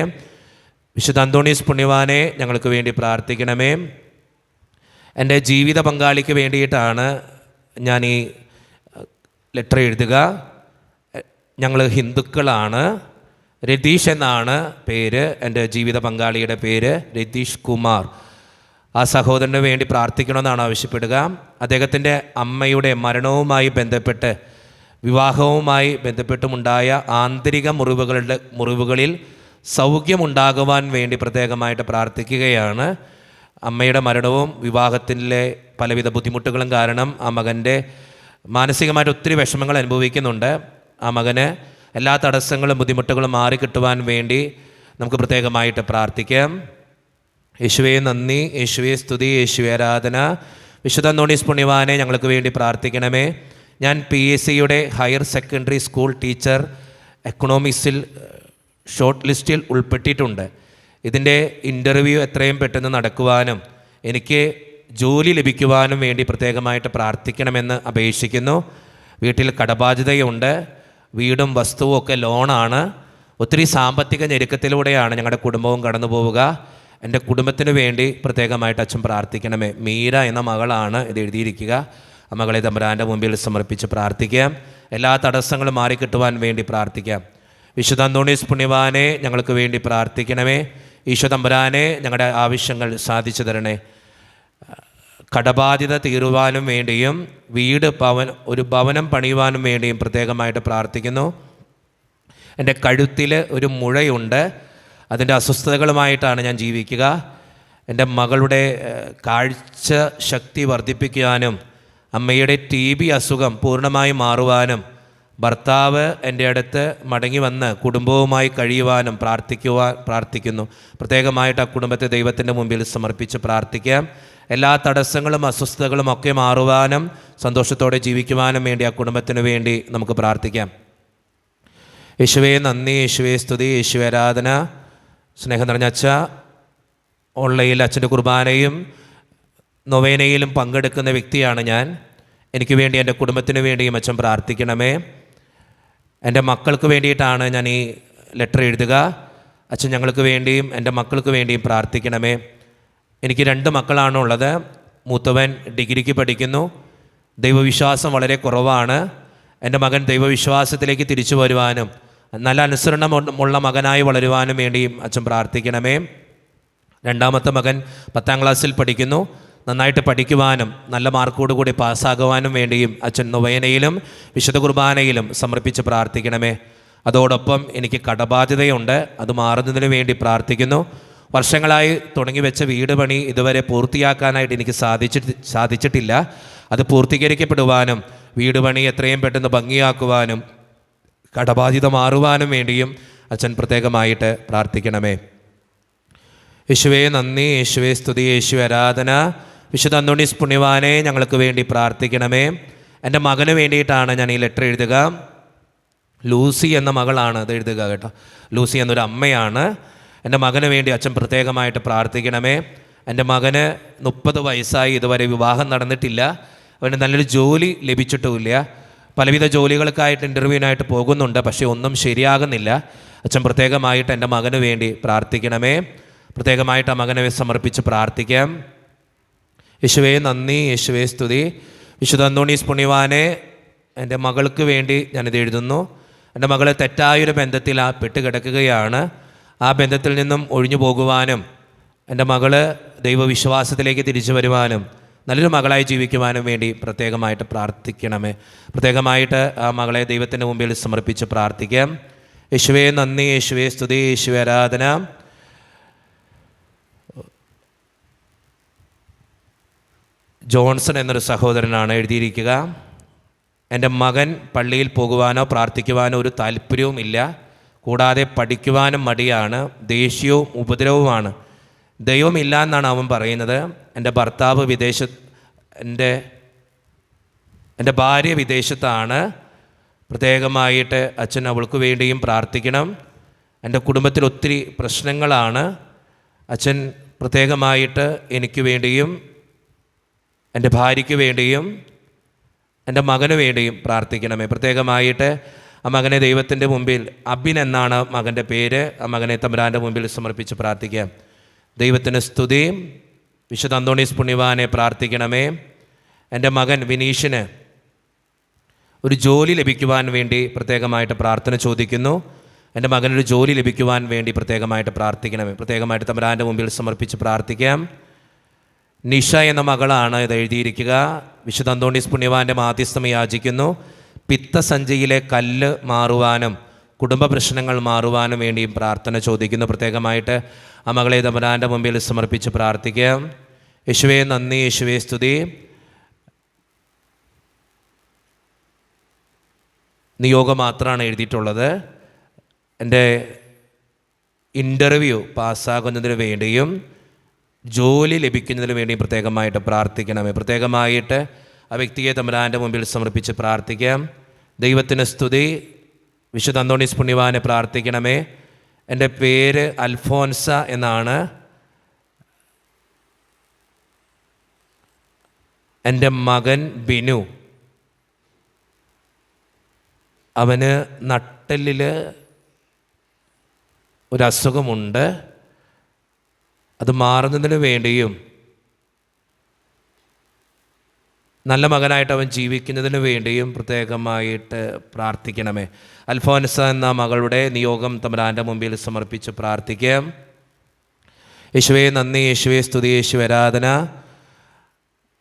വിശുദ്ധ അന്തോണീസ് പുണ്യവാനെ ഞങ്ങൾക്ക് വേണ്ടി പ്രാർത്ഥിക്കണമേ. എൻ്റെ ജീവിത പങ്കാളിക്ക് വേണ്ടിയിട്ടാണ് ഞാൻ ഈ ലെറ്റർ എഴുതുക. ഞങ്ങൾ ഹിന്ദുക്കളാണ്. രതീഷ് എന്നാണ് പേര്. എൻ്റെ ജീവിത പങ്കാളിയുടെ പേര് രതീഷ് കുമാർ. ആ സഹോദരന് വേണ്ടി പ്രാർത്ഥിക്കണമെന്നാണ് ആവശ്യപ്പെടുക. അദ്ദേഹത്തിൻ്റെ അമ്മയുടെ മരണവുമായി ബന്ധപ്പെട്ട്, വിവാഹവുമായി ബന്ധപ്പെട്ടുമുണ്ടായ ആന്തരിക മുറിവുകളിൽ സൗഖ്യമുണ്ടാകുവാൻ വേണ്ടി പ്രത്യേകമായിട്ട് പ്രാർത്ഥിക്കുകയാണ്. അമ്മയുടെ മരണവും വിവാഹത്തിലെ പലവിധ ബുദ്ധിമുട്ടുകളും കാരണം ആ മകൻ്റെ മാനസികമായിട്ട് ഒത്തിരി വിഷമങ്ങൾ അനുഭവിക്കുന്നുണ്ട്. ആ മകന് എല്ലാ തടസ്സങ്ങളും ബുദ്ധിമുട്ടുകളും മാറിക്കിട്ടുവാൻ വേണ്ടി നമുക്ക് പ്രത്യേകമായിട്ട് പ്രാർത്ഥിക്കാം. യേശുവേ നന്ദി, യേശുവേ സ്തുതി, യേശുവേ ആരാധന. വിശുദ്ധ അന്തോണീസ് പുണ്യവാനെ ഞങ്ങൾക്ക് വേണ്ടി പ്രാർത്ഥിക്കണമേ. ഞാൻ PSCയുടെ ഹയർ സെക്കൻഡറി സ്കൂൾ ടീച്ചർ എക്കണോമിക്സിൽ ഷോർട്ട് ലിസ്റ്റിൽ ഉൾപ്പെട്ടിട്ടുണ്ട്. ഇതിൻ്റെ ഇൻ്റർവ്യൂ എത്രയും പെട്ടെന്ന് നടക്കുവാനും എനിക്ക് ജോലി ലഭിക്കുവാനും വേണ്ടി പ്രത്യേകമായിട്ട് പ്രാർത്ഥിക്കണമെന്ന് അപേക്ഷിക്കുന്നു. വീട്ടിൽ കടബാധ്യതയുണ്ട്, വീടും വസ്തുവും ഒക്കെ ലോണാണ്. ഒത്തിരി സാമ്പത്തിക ഞെരുക്കത്തിലൂടെയാണ് ഞങ്ങളുടെ കുടുംബവും കടന്നു പോവുക. എൻ്റെ കുടുംബത്തിന് വേണ്ടി പ്രത്യേകമായിട്ട് അച്ഛൻ പ്രാർത്ഥിക്കണമേ. മീര എന്ന മകളാണ് ഇത് എഴുതിയിരിക്കുക. ആ മകളെ തമ്പുരാൻ്റെ മുമ്പിൽ സമർപ്പിച്ച് പ്രാർത്ഥിക്കാം. എല്ലാ തടസ്സങ്ങളും മാറിക്കിട്ടുവാൻ വേണ്ടി പ്രാർത്ഥിക്കാം. വിശുദ്ധ അന്തോണീസ് പുണ്യവാനെ ഞങ്ങൾക്ക് വേണ്ടി പ്രാർത്ഥിക്കണമേ. ഈശോ തമ്പുരാനെ ഞങ്ങളുടെ ആവശ്യങ്ങൾ സാധിച്ചു തരണേ. കടബാധ്യത തീരുവാനും വേണ്ടിയും ഒരു ഭവനം പണിയുവാനും വേണ്ടിയും പ്രത്യേകമായിട്ട് പ്രാർത്ഥിക്കുന്നു. എൻ്റെ കഴുത്തിൽ ഒരു മുഴയുണ്ട്, അതിൻ്റെ അസ്വസ്ഥതകളുമായിട്ടാണ് ഞാൻ ജീവിക്കുക. എൻ്റെ മകളുടെ കാഴ്ച ശക്തി വർദ്ധിപ്പിക്കാനും അമ്മയുടെ TB അസുഖം പൂർണ്ണമായി മാറുവാനും ഭർത്താവ് എൻ്റെ അടുത്ത് മടങ്ങി വന്ന് കുടുംബവുമായി കഴിയുവാനും പ്രാർത്ഥിക്കുന്നു. പ്രത്യേകമായിട്ട് ആ കുടുംബത്തെ ദൈവത്തിൻ്റെ മുമ്പിൽ സമർപ്പിച്ച് പ്രാർത്ഥിക്കാം. എല്ലാ തടസ്സങ്ങളും അസ്വസ്ഥതകളും ഒക്കെ മാറുവാനും സന്തോഷത്തോടെ ജീവിക്കുവാനും വേണ്ടി ആ കുടുംബത്തിന് വേണ്ടി നമുക്ക് പ്രാർത്ഥിക്കാം. യേശുവേ നന്ദി, യേശുവേ സ്തുതി, യേശുവേ ആരാധന. സ്നേഹം നിറഞ്ഞ അച്ഛ, ഓൺലൈനിൽ അച്ഛൻ്റെ കുർബാനയും നൊവേനയിലും പങ്കെടുക്കുന്ന വ്യക്തിയാണ് ഞാൻ. എനിക്ക് വേണ്ടി എൻ്റെ കുടുംബത്തിന് വേണ്ടിയും അച്ഛൻ പ്രാർത്ഥിക്കണമേ. എൻ്റെ മക്കൾക്ക് വേണ്ടിയിട്ടാണ് ഞാൻ ഈ ലെറ്റർ എഴുതുക. അച്ഛൻ ഞങ്ങൾക്ക് വേണ്ടിയും എൻ്റെ മക്കൾക്ക് വേണ്ടിയും പ്രാർത്ഥിക്കണമേ. എനിക്ക് 2 മക്കളാണുള്ളത്. മൂത്തവൻ ഡിഗ്രിക്ക് പഠിക്കുന്നു. ദൈവവിശ്വാസം വളരെ കുറവാണ്. എൻ്റെ മകൻ ദൈവവിശ്വാസത്തിലേക്ക് തിരിച്ചു വരുവാനും നല്ല അനുസരണമുള്ള മകനായി വളരുവാനും വേണ്ടിയും അച്ഛൻ പ്രാർത്ഥിക്കണമേ. 2ാമത്തെ മകൻ 10ാം ക്ലാസ്സിൽ പഠിക്കുന്നു. നന്നായിട്ട് പഠിക്കുവാനും നല്ല മാർക്കോടുകൂടി പാസ്സാകുവാനും വേണ്ടിയും അച്ഛൻ നൊവേനയിലും വിശുദ്ധ കുർബാനയിലും സമർപ്പിച്ച് പ്രാർത്ഥിക്കണമേ. അതോടൊപ്പം എനിക്ക് കടബാധ്യതയുണ്ട്, അത് മാറുന്നതിന് വേണ്ടി പ്രാർത്ഥിക്കുന്നു. വർഷങ്ങളായി തുടങ്ങി വെച്ച വീട് പണി ഇതുവരെ പൂർത്തിയാക്കാനായിട്ട് എനിക്ക് സാധിച്ചിട്ടില്ല. അത് പൂർത്തീകരിക്കപ്പെടുവാനും വീട് പണി എത്രയും പെട്ടെന്ന് ഭംഗിയാക്കുവാനും കടബാധ്യത മാറുവാനും വേണ്ടിയും അച്ഛൻ പ്രത്യേകമായിട്ട് പ്രാർത്ഥിക്കണമേ. യേശുവേ നന്ദി, യേശുവേ സ്തുതി, യേശുവേ ആരാധന. വിശുദ്ധ അന്തോണീസ് പുണ്യവാനെ ഞങ്ങൾക്ക് വേണ്ടി പ്രാർത്ഥിക്കണമേ. എൻ്റെ മകന് വേണ്ടിയിട്ടാണ് ഞാൻ ഈ ലെറ്റർ എഴുതുക. ലൂസി എന്ന മകളാണ് ഇത് എഴുതുക കേട്ടോ. ലൂസി എന്നൊരു അമ്മയാണ്. എൻ്റെ മകന് വേണ്ടി അച്ഛൻ പ്രത്യേകമായിട്ട് പ്രാർത്ഥിക്കണമേ. എൻ്റെ മകന് 30 വയസ്സായി, ഇതുവരെ വിവാഹം നടന്നിട്ടില്ല. അവന് നല്ലൊരു ജോലി ലഭിച്ചിട്ടുമില്ല. പലവിധ ജോലികൾക്കായിട്ട് ഇൻ്റർവ്യൂവിനായിട്ട് പോകുന്നുണ്ട്, പക്ഷേ ഒന്നും ശരിയാകുന്നില്ല. അച്ഛൻ പ്രത്യേകമായിട്ട് എൻ്റെ മകന് വേണ്ടി പ്രാർത്ഥിക്കണമേ. പ്രത്യേകമായിട്ട് ആ മകനെ സമർപ്പിച്ച് പ്രാർത്ഥിക്കാം. യേശുവേ നന്ദി, യേശുവേ സ്തുതി. വിശുദ്ധ അന്തോണീസ് പുണ്യവാനെ എൻ്റെ മകൾക്ക് വേണ്ടി ഞാനിത് എഴുതുന്നു. എൻ്റെ മകൾ തെറ്റായൊരു ബന്ധത്തിൽ പെട്ടുകിടക്കുകയാണ്. ആ ബന്ധത്തിൽ നിന്നും ഒഴിഞ്ഞു പോകുവാനും എൻ്റെ മകൾ ദൈവവിശ്വാസത്തിലേക്ക് തിരിച്ചു വരുവാനും നല്ലൊരു മകളായി ജീവിക്കുവാനും വേണ്ടി പ്രത്യേകമായിട്ട് പ്രാർത്ഥിക്കണമേ. പ്രത്യേകമായിട്ട് ആ മകളെ ദൈവത്തിൻ്റെ മുമ്പിൽ സമർപ്പിച്ച് പ്രാർത്ഥിക്കാം. യേശുവേ നന്ദി, യേശുവേ സ്തുതി, യേശുവേ ആരാധന. ജോൺസൺ എന്നൊരു സഹോദരനാണ് എഴുതിയിരിക്കുക. എൻ്റെ മകൻ പള്ളിയിൽ പോകുവാനോ പ്രാർത്ഥിക്കുവാനോ ഒരു താല്പര്യവുമില്ല. കൂടാതെ പഠിക്കുവാനും മടിയാണ്, ദേഷ്യവും ഉപദ്രവവുമാണ്. ദൈവമില്ല എന്നാണ് അവൻ പറയുന്നത്. എൻ്റെ ഭർത്താവ് എൻ്റെ ഭാര്യ വിദേശത്താണ്. പ്രത്യേകമായിട്ട് അച്ഛൻ അവൾക്ക് വേണ്ടിയും പ്രാർത്ഥിക്കണം. എൻ്റെ കുടുംബത്തിൽ ഒത്തിരി പ്രശ്നങ്ങളാണ്. അച്ഛൻ പ്രത്യേകമായിട്ട് എനിക്ക് വേണ്ടിയും എൻ്റെ ഭാര്യയ്ക്ക് വേണ്ടിയും എൻ്റെ മകന് വേണ്ടിയും പ്രാർത്ഥിക്കണമേ. പ്രത്യേകമായിട്ട് ആ മകനെ ദൈവത്തിൻ്റെ മുമ്പിൽ, അബിൻ എന്നാണ് മകൻ്റെ പേര്, ആ മകനെ തമ്പുരാൻ്റെ മുമ്പിൽ സമർപ്പിച്ച് പ്രാർത്ഥിക്കാം. ദൈവത്തിന് സ്തുതിയും. വിശുദ്ധ അന്തോണീസ് പുണ്യവാനെ പ്രാർത്ഥിക്കണമേ. എൻ്റെ മകൻ വിനീഷിന് ഒരു ജോലി ലഭിക്കുവാൻ വേണ്ടി പ്രത്യേകമായിട്ട് പ്രാർത്ഥന ചോദിക്കുന്നു. എൻ്റെ മകനൊരു ജോലി ലഭിക്കുവാൻ വേണ്ടി പ്രത്യേകമായിട്ട് പ്രാർത്ഥിക്കണമേ. പ്രത്യേകമായിട്ട് തമ്പുരാൻ്റെ മുമ്പിൽ സമർപ്പിച്ച് പ്രാർത്ഥിക്കാം. നിഷ എന്ന മകളാണ് ഇത് എഴുതിയിരിക്കുക. വിശുദ്ധ അന്തോണീസ് പുണ്യവാൻ്റെ മാധ്യസ്ഥം യാചിക്കുന്നു. പിത്തസഞ്ചിയിലെ കല്ല് മാറുവാനും കുടുംബ പ്രശ്നങ്ങൾ മാറുവാനും വേണ്ടിയും പ്രാർത്ഥന ചോദിക്കുന്നു. പ്രത്യേകമായിട്ട് ആ മകളെ തമ്പുരാൻ്റെ മുമ്പിൽ സമർപ്പിച്ച് പ്രാർത്ഥിക്കാം. യേശുവേ നന്ദി, യേശുവേ സ്തുതി. നിയോഗം മാത്രമാണ് എഴുതിയിട്ടുള്ളത്. എൻ്റെ ഇൻ്റർവ്യൂ പാസ്സാകുന്നതിന് വേണ്ടിയും ജോലി ലഭിക്കുന്നതിന് വേണ്ടിയും പ്രത്യേകമായിട്ട് പ്രാർത്ഥിക്കണമേ. പ്രത്യേകമായിട്ട് ആ വ്യക്തിയെ തമ്പുരാൻ്റെ മുമ്പിൽ സമർപ്പിച്ച് പ്രാർത്ഥിക്കാം. ദൈവത്തിന് സ്തുതി. വിശുദ്ധ അന്തോണീസ് പുണ്യവാനെ പ്രാർത്ഥിക്കണമേ. എൻ്റെ പേര് അൽഫോൻസ എന്നാണ്. എൻ്റെ മകൻ ബിനു, അവന് നട്ടെല്ലിൽ ഒരസുഖമുണ്ട്. അത് മാറുന്നതിന് വേണ്ടിയും നല്ല മകനായിട്ട് അവൻ ജീവിക്കുന്നതിന് വേണ്ടിയും പ്രത്യേകമായിട്ട് പ്രാർത്ഥിക്കണമേ. അൽഫോൻസ എന്ന മകളുടെ നിയോഗം തമ്പുരാൻ്റെ മുമ്പിൽ സമർപ്പിച്ച് പ്രാർത്ഥിക്കാം. യേശുവേ നന്ദി, യേശുവേ സ്തുതി, യേശുവേ ആരാധന.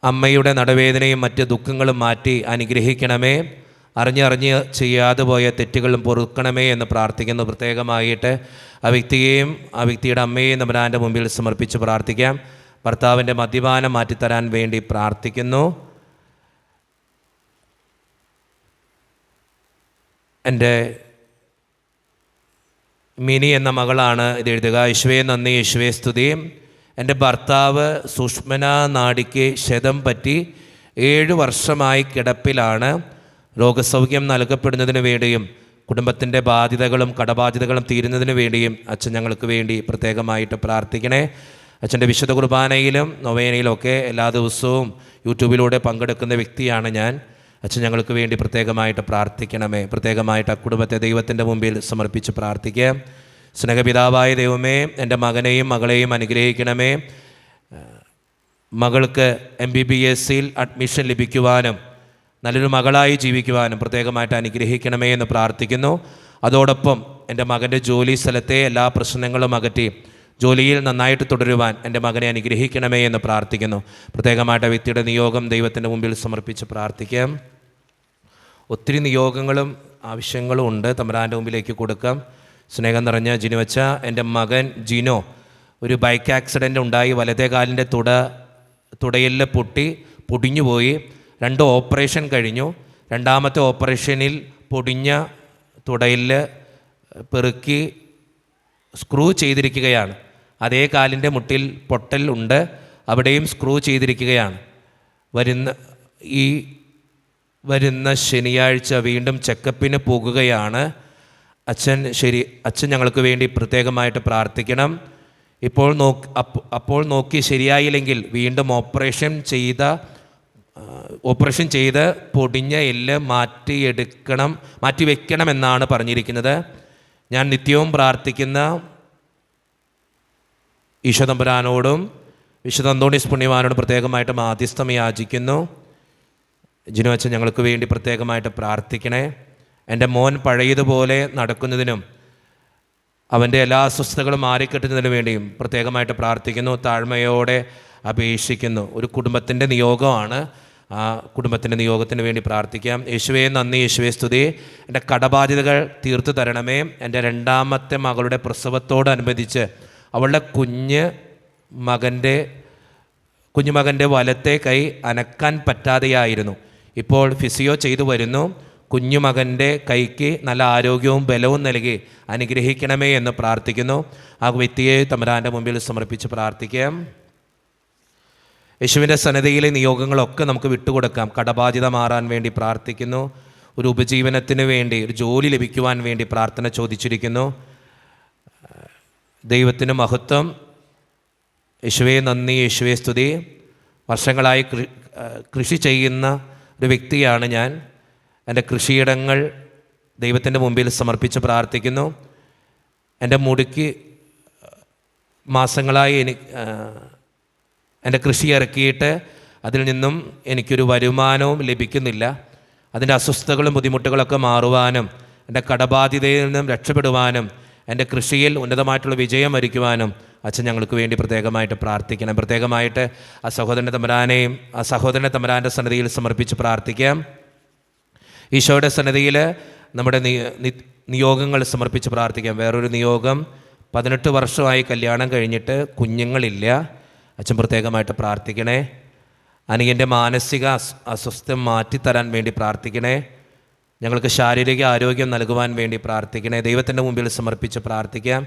അമ്മയുടെ നടവേദനയും മറ്റ് ദുഃഖങ്ങളും മാറ്റി അനുഗ്രഹിക്കണമേ. അറിഞ്ഞ് ചെയ്യാതെ പോയ തെറ്റുകളും പൊറുക്കണമേ എന്ന് പ്രാർത്ഥിക്കുന്നു. പ്രത്യേകമായിട്ട് ആ വ്യക്തിയെയും ആ വ്യക്തിയുടെ അമ്മയെയും തമ്പുരാൻ്റെ മുമ്പിൽ സമർപ്പിച്ച് പ്രാർത്ഥിക്കാം. ഭർത്താവിൻ്റെ മദ്യപാനം മാറ്റിത്തരാൻ വേണ്ടി പ്രാർത്ഥിക്കുന്നു. എൻ്റെ മിനി എന്ന മകളാണ് ഇത് എഴുതുക. യേശുവേ നന്ദി, യേശുവേ സ്തുതി. എൻ്റെ ഭർത്താവ് സുഷ്മന നാഡിക്ക് ക്ഷതം പറ്റി 7 വർഷമായി കിടപ്പിലാണ്. രോഗസൗഖ്യം നൽകപ്പെടുന്നതിന് വേണ്ടിയും കുടുംബത്തിൻ്റെ ബാധ്യതകളും കടബാധ്യതകളും തീരുന്നതിന് വേണ്ടിയും അച്ഛൻ ഞങ്ങൾക്ക് വേണ്ടി പ്രത്യേകമായിട്ട് പ്രാർത്ഥിക്കണേ. അച്ഛൻ്റെ വിശുദ്ധ കുർബാനയിലും നൊവേനയിലും ഒക്കെ എല്ലാ ദിവസവും യൂട്യൂബിലൂടെ പങ്കെടുക്കുന്ന വ്യക്തിയാണ് ഞാൻ. അച്ഛൻ ഞങ്ങൾക്ക് വേണ്ടി പ്രത്യേകമായിട്ട് പ്രാർത്ഥിക്കണമേ. പ്രത്യേകമായിട്ട് ആ കുടുംബത്തെ ദൈവത്തിൻ്റെ മുമ്പിൽ സമർപ്പിച്ച് പ്രാർത്ഥിക്കാം. സ്നേഹപിതാവായ ദൈവമേ, എൻ്റെ മകനെയും മകളെയും അനുഗ്രഹിക്കണമേ. മകൾക്ക് MBBSയിൽ അഡ്മിഷൻ ലഭിക്കുവാനും നല്ലൊരു മകളായി ജീവിക്കുവാനും പ്രത്യേകമായിട്ട് അനുഗ്രഹിക്കണമേ എന്ന് പ്രാർത്ഥിക്കുന്നു. അതോടൊപ്പം എൻ്റെ മകൻ്റെ ജോലി സ്ഥലത്തെ എല്ലാ പ്രശ്നങ്ങളും അകറ്റി ജോലിയിൽ നന്നായിട്ട് തുടരുവാൻ എൻ്റെ മകനെ അനുഗ്രഹിക്കണമേ എന്ന് പ്രാർത്ഥിക്കുന്നു. പ്രത്യേകമായിട്ട് വ്യക്തിയുടെ നിയോഗം ദൈവത്തിൻ്റെ മുമ്പിൽ സമർപ്പിച്ച് പ്രാർത്ഥിക്കാം. ഒത്തിരി നിയോഗങ്ങളും ആവശ്യങ്ങളും ഉണ്ട്, തമ്പുരാൻ്റെ മുമ്പിലേക്ക് കൊടുക്കാം. സ്നേഹം നിറഞ്ഞ ജിനുവച്ച, എൻ്റെ മകൻ ജിനോ ഒരു ബൈക്ക് ആക്സിഡൻ്റ് ഉണ്ടായി വലതേ കാലിൻ്റെ തുടയിൽ പൊടിഞ്ഞുപോയി. 2 ഓപ്പറേഷൻ കഴിഞ്ഞു. 2ാമത്തെ ഓപ്പറേഷനിൽ പൊടിഞ്ഞ തുടയിൽ പെറുക്കി സ്ക്രൂ ചെയ്തിരിക്കുകയാണ്. അതേ കാലിൻ്റെ മുട്ടിൽ പൊട്ടൽ ഉണ്ട്, അവിടെയും സ്ക്രൂ ചെയ്തിരിക്കുകയാണ്. വരുന്ന ശനിയാഴ്ച വീണ്ടും ചെക്കപ്പിന് പോകുകയാണ്. അച്ഛൻ ഞങ്ങൾക്ക് വേണ്ടി പ്രത്യേകമായിട്ട് പ്രാർത്ഥിക്കണം. അപ്പോൾ നോക്കി ശരിയായില്ലെങ്കിൽ വീണ്ടും ഓപ്പറേഷൻ ചെയ്ത് പൊടിഞ്ഞ എല്ല് മാറ്റി വെക്കണമെന്നാണ് പറഞ്ഞിരിക്കുന്നത്. ഞാൻ നിത്യവും പ്രാർത്ഥിക്കുന്ന ഈശോ തമ്പുരാനോടും വിശുദ്ധ അന്തോണീസ് പുണ്യവാനോടും പ്രത്യേകമായിട്ട് മാധ്യസ്ഥം യാചിക്കുന്നു. ജിനു അച്ഛൻ ഞങ്ങൾക്ക് വേണ്ടി പ്രത്യേകമായിട്ട് പ്രാർത്ഥിക്കണേ. എൻ്റെ മോൻ പഴയതുപോലെ നടക്കുന്നതിനും അവൻ്റെ എല്ലാ അസ്വസ്ഥതകളും മാറിക്കിട്ടുന്നതിനു വേണ്ടിയും പ്രത്യേകമായിട്ട് പ്രാർത്ഥിക്കുന്നു. താഴ്മയോടെ അപേക്ഷിക്കുന്നു. ഒരു കുടുംബത്തിൻ്റെ നിയോഗമാണ്. ആ കുടുംബത്തിൻ്റെ നിയോഗത്തിന് വേണ്ടി പ്രാർത്ഥിക്കാം. യേശുവേ നന്ദി, യേശുവേ സ്തുതി. എൻ്റെ കടബാധ്യതകൾ തീർത്തു തരണമേ. എൻ്റെ 2ാമത്തെ മകളുടെ പ്രസവത്തോടനുബന്ധിച്ച് അവളുടെ കുഞ്ഞുമകൻ്റെ വലത്തെ കൈ അനക്കാൻ പറ്റാതെയായിരുന്നു. ഇപ്പോൾ ഫിസിയോ ചെയ്തു വരുന്നു. കുഞ്ഞുമകൻ്റെ കൈക്ക് നല്ല ആരോഗ്യവും ബലവും നൽകി അനുഗ്രഹിക്കണമേ എന്ന് പ്രാർത്ഥിക്കുന്നു. ആ വ്യക്തിയെ തമ്പുരാൻ്റെ മുമ്പിൽ സമർപ്പിച്ച് പ്രാർത്ഥിക്കാം. യേശുവിൻ്റെ സന്നിധിയിലെ നിയോഗങ്ങളൊക്കെ നമുക്ക് വിട്ടുകൊടുക്കാം. കടബാധ്യത മാറാൻ വേണ്ടി പ്രാർത്ഥിക്കുന്നു. ഒരു ഉപജീവനത്തിന് വേണ്ടി, ഒരു ജോലി ലഭിക്കുവാൻ വേണ്ടി പ്രാർത്ഥന ചോദിച്ചിരിക്കുന്നു. ദൈവത്തിന് മഹത്വം. യേശുവേ നന്ദി, യേശുവേ സ്തുതി. വർഷങ്ങളായി കൃഷി ചെയ്യുന്ന ഒരു വ്യക്തിയാണ് ഞാൻ. എൻ്റെ കൃഷിയിടങ്ങൾ ദൈവത്തിൻ്റെ മുമ്പിൽ സമർപ്പിച്ച് പ്രാർത്ഥിക്കുന്നു. എൻ്റെ മുടിക്ക് മാസങ്ങളായി എൻ്റെ കൃഷി ഇറക്കിയിട്ട് അതിൽ നിന്നും എനിക്കൊരു വരുമാനവും ലഭിക്കുന്നില്ല. അതിൻ്റെ അസ്വസ്ഥതകളും ബുദ്ധിമുട്ടുകളൊക്കെ മാറുവാനും എൻ്റെ കടബാധ്യതയിൽ നിന്നും രക്ഷപ്പെടുവാനും എൻ്റെ കൃഷിയിൽ ഉന്നതമായിട്ടുള്ള വിജയം വരിക്കുവാനും അച്ഛൻ ഞങ്ങൾക്ക് വേണ്ടി പ്രത്യേകമായിട്ട് പ്രാർത്ഥിക്കണം. പ്രത്യേകമായിട്ട് ആ സഹോദരൻ്റെ തമ്പുരാൻ്റെ സന്നിധിയിൽ സമർപ്പിച്ച് പ്രാർത്ഥിക്കാം. ഈശോയുടെ സന്നിധിയിൽ നമ്മുടെ നിയോഗങ്ങൾ സമർപ്പിച്ച് പ്രാർത്ഥിക്കാം. വേറൊരു നിയോഗം, 18 വർഷമായി കല്യാണം കഴിഞ്ഞിട്ട് കുഞ്ഞുങ്ങളില്ല. അച്ഛൻ പ്രത്യേകമായിട്ട് പ്രാർത്ഥിക്കണേ. അനിയൻ്റെ മാനസിക അസ്വസ്ഥം മാറ്റിത്തരാൻ വേണ്ടി പ്രാർത്ഥിക്കണേ. ഞങ്ങൾക്ക് ശാരീരിക ആരോഗ്യം നൽകുവാൻ വേണ്ടി പ്രാർത്ഥിക്കണേ. ദൈവത്തിൻ്റെ മുമ്പിൽ സമർപ്പിച്ച് പ്രാർത്ഥിക്കാം.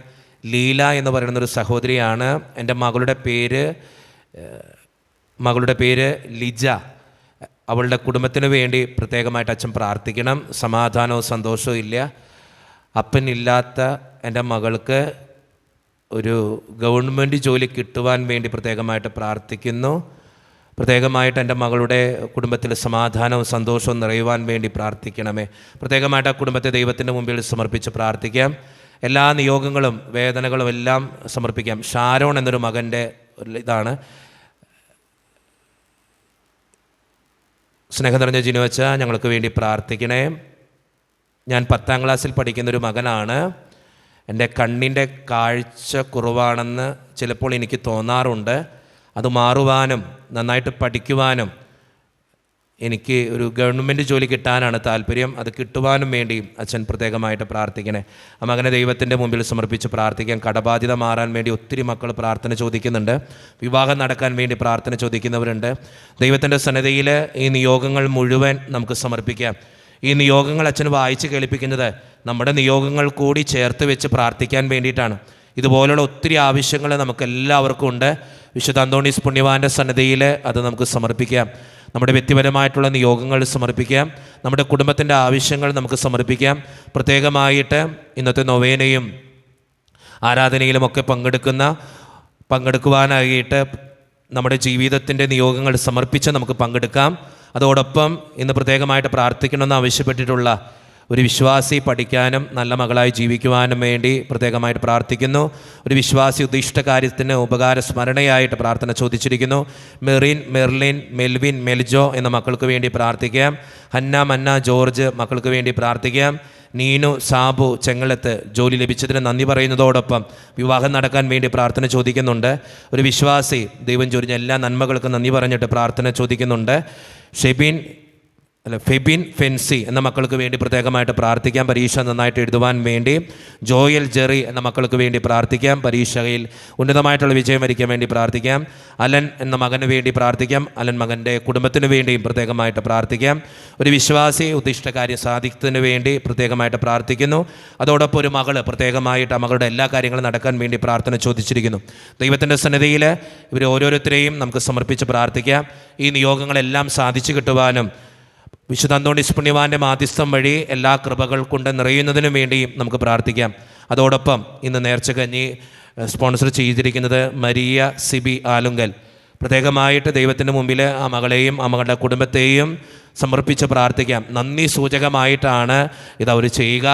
ലീല എന്ന് പറയുന്നൊരു സഹോദരിയാണ്. എൻ്റെ മകളുടെ പേര് ലിജ. അവളുടെ കുടുംബത്തിന് വേണ്ടി പ്രത്യേകമായിട്ട് അച്ഛൻ പ്രാർത്ഥിക്കണം. സമാധാനവും സന്തോഷവും ഇല്ല. അപ്പനില്ലാത്ത എൻ്റെ മകൾക്ക് ഒരു ഗവൺമെൻറ് ജോലി കിട്ടുവാൻ വേണ്ടി പ്രത്യേകമായിട്ട് പ്രാർത്ഥിക്കുന്നു. പ്രത്യേകമായിട്ട് എൻ്റെ മകളുടെ കുടുംബത്തിൽ സമാധാനവും സന്തോഷവും നിറയുവാൻ വേണ്ടി പ്രാർത്ഥിക്കണമേ. പ്രത്യേകമായിട്ട് ആ കുടുംബത്തെ ദൈവത്തിൻ്റെ മുമ്പിൽ സമർപ്പിച്ച് പ്രാർത്ഥിക്കാം. എല്ലാ നിയോഗങ്ങളും വേദനകളും എല്ലാം സമർപ്പിക്കാം. ഷാരോൺ എന്നൊരു മകൻ്റെ ഇതാണ്. സ്നേഹം നിറഞ്ഞ ജിനുവച്ച, ഞങ്ങൾക്ക് വേണ്ടി പ്രാർത്ഥിക്കണേ. ഞാൻ 10ാം ക്ലാസ്സിൽ പഠിക്കുന്നൊരു മകനാണ്. എൻ്റെ കണ്ണിൻ്റെ കാഴ്ച കുറവാണെന്ന് ചിലപ്പോൾ എനിക്ക് തോന്നാറുണ്ട്. അത് മാറുവാനും നന്നായിട്ട് പഠിക്കുവാനും എനിക്ക് ഒരു ഗവൺമെൻറ് ജോലി കിട്ടാനാണ് താല്പര്യം. അത് കിട്ടുവാനും വേണ്ടി അച്ഛൻ പ്രത്യേകമായിട്ട് പ്രാർത്ഥിക്കണേ. ആ മകനെ ദൈവത്തിൻ്റെ മുമ്പിൽ സമർപ്പിച്ച് പ്രാർത്ഥിക്കാം. കടബാധ്യത മാറാൻ വേണ്ടി ഒത്തിരി മക്കൾ പ്രാർത്ഥന ചോദിക്കുന്നുണ്ട്. വിവാഹം നടക്കാൻ വേണ്ടി പ്രാർത്ഥന ചോദിക്കുന്നവരുണ്ട്. ദൈവത്തിൻ്റെ സന്നിധിയിൽ ഈ നിയോഗങ്ങൾ മുഴുവൻ നമുക്ക് സമർപ്പിക്കാം. ഈ നിയോഗങ്ങൾ അച്ഛൻ വായിച്ച് കേൾപ്പിക്കുന്നത് നമ്മുടെ നിയോഗങ്ങൾ കൂടി ചേർത്ത് വെച്ച് പ്രാർത്ഥിക്കാൻ വേണ്ടിയിട്ടാണ്. ഇതുപോലുള്ള ഒത്തിരി ആവശ്യങ്ങൾ നമുക്കെല്ലാവർക്കും ഉണ്ട്. വിശുദ്ധ അന്തോണീസ് പുണ്യവാൻ്റെ സന്നിധിയിൽ അത് നമുക്ക് സമർപ്പിക്കാം. നമ്മുടെ വ്യക്തിപരമായിട്ടുള്ള നിയോഗങ്ങൾ സമർപ്പിക്കാം. നമ്മുടെ കുടുംബത്തിൻ്റെ ആവശ്യങ്ങൾ നമുക്ക് സമർപ്പിക്കാം. പ്രത്യേകമായിട്ട് ഇന്നത്തെ നൊവേനയും ആരാധനയിലുമൊക്കെ പങ്കെടുക്കുവാനായിട്ട് നമ്മുടെ ജീവിതത്തിൻ്റെ നിയോഗങ്ങൾ സമർപ്പിച്ച് നമുക്ക് പങ്കെടുക്കാം. അതോടൊപ്പം ഇന്ന് പ്രത്യേകമായിട്ട് പ്രാർത്ഥിക്കണമെന്ന് ആവശ്യപ്പെട്ടിട്ടുള്ള ഒരു വിശ്വാസി പഠിക്കാനും നല്ല മകളായി ജീവിക്കുവാനും വേണ്ടി പ്രത്യേകമായിട്ട് പ്രാർത്ഥിക്കുന്നു. ഒരു വിശ്വാസി ഉദ്ദിഷ്ട കാര്യത്തിന് ഉപകാര സ്മരണയായിട്ട് പ്രാർത്ഥന ചോദിച്ചിരിക്കുന്നു. മെറിൻ, മെർലിൻ, മെൽവിൻ, മെൽജോ എന്ന മക്കൾക്ക് വേണ്ടി പ്രാർത്ഥിക്കാം. ഹന്ന, മന്ന, ജോർജ് മക്കൾക്ക് വേണ്ടി പ്രാർത്ഥിക്കാം. നീനു, സാബു, ചെങ്ങളത്ത് ജോലി ലഭിച്ചതിന് നന്ദി പറയുന്നതോടൊപ്പം വിവാഹം നടക്കാൻ വേണ്ടി പ്രാർത്ഥന ചോദിക്കുന്നുണ്ട്. ഒരു വിശ്വാസി ദൈവം ചൊരിഞ്ഞ എല്ലാ നന്മകൾക്കും നന്ദി പറഞ്ഞിട്ട് പ്രാർത്ഥന ചോദിക്കുന്നുണ്ട്. ഫെബിൻ, ഫെൻസി എന്ന മക്കൾക്ക് വേണ്ടി പ്രത്യേകമായിട്ട് പ്രാർത്ഥിക്കാം. പരീക്ഷ നന്നായിട്ട് എഴുതുവാൻ വേണ്ടി. ജോയൽ, ജെറി എന്ന മക്കൾക്ക് വേണ്ടി പ്രാർത്ഥിക്കാം. പരീക്ഷയിൽ ഉന്നതമായിട്ടുള്ള വിജയം വരിക്കാൻ വേണ്ടി പ്രാർത്ഥിക്കാം. അലൻ എന്ന മകന് വേണ്ടി പ്രാർത്ഥിക്കാം. അലൻ മകൻ്റെ കുടുംബത്തിന് വേണ്ടിയും പ്രത്യേകമായിട്ട് പ്രാർത്ഥിക്കാം. ഒരു വിശ്വാസി ഉദ്ദിഷ്ട കാര്യം സാധിക്കുന്നതിന് വേണ്ടി പ്രത്യേകമായിട്ട് പ്രാർത്ഥിക്കുന്നു. അതോടൊപ്പം ഒരു മകൾ പ്രത്യേകമായിട്ട് ആ മകളുടെ എല്ലാ കാര്യങ്ങളും നടക്കാൻ വേണ്ടി പ്രാർത്ഥന ചോദിച്ചിരിക്കുന്നു. ദൈവത്തിൻ്റെ സന്നിധിയിൽ ഇവർ ഓരോരുത്തരെയും നമുക്ക് സമർപ്പിച്ച് പ്രാർത്ഥിക്കാം. ഈ നിയോഗങ്ങളെല്ലാം സാധിച്ചു കിട്ടുവാനും വിശുദ്ധ അന്തോണീസ് പുണ്യവാൻ്റെ മാധ്യസ്ഥം വഴി എല്ലാ കൃപകൾ കൊണ്ട് നിറയുന്നതിനും വേണ്ടി നമുക്ക് പ്രാർത്ഥിക്കാം. അതോടൊപ്പം ഇന്ന് നേർച്ചക്കഞ്ഞി സ്പോൺസർ ചെയ്തിരിക്കുന്നത് മരിയ സിബി ആലുങ്കൽ. പ്രത്യേകമായിട്ട് ദൈവത്തിൻ്റെ മുമ്പിൽ ആ മകളെയും ആ മകളുടെ കുടുംബത്തെയും സമർപ്പിച്ച് പ്രാർത്ഥിക്കാം. നന്ദി സൂചകമായിട്ടാണ് ഇതവർ ചെയ്യുക.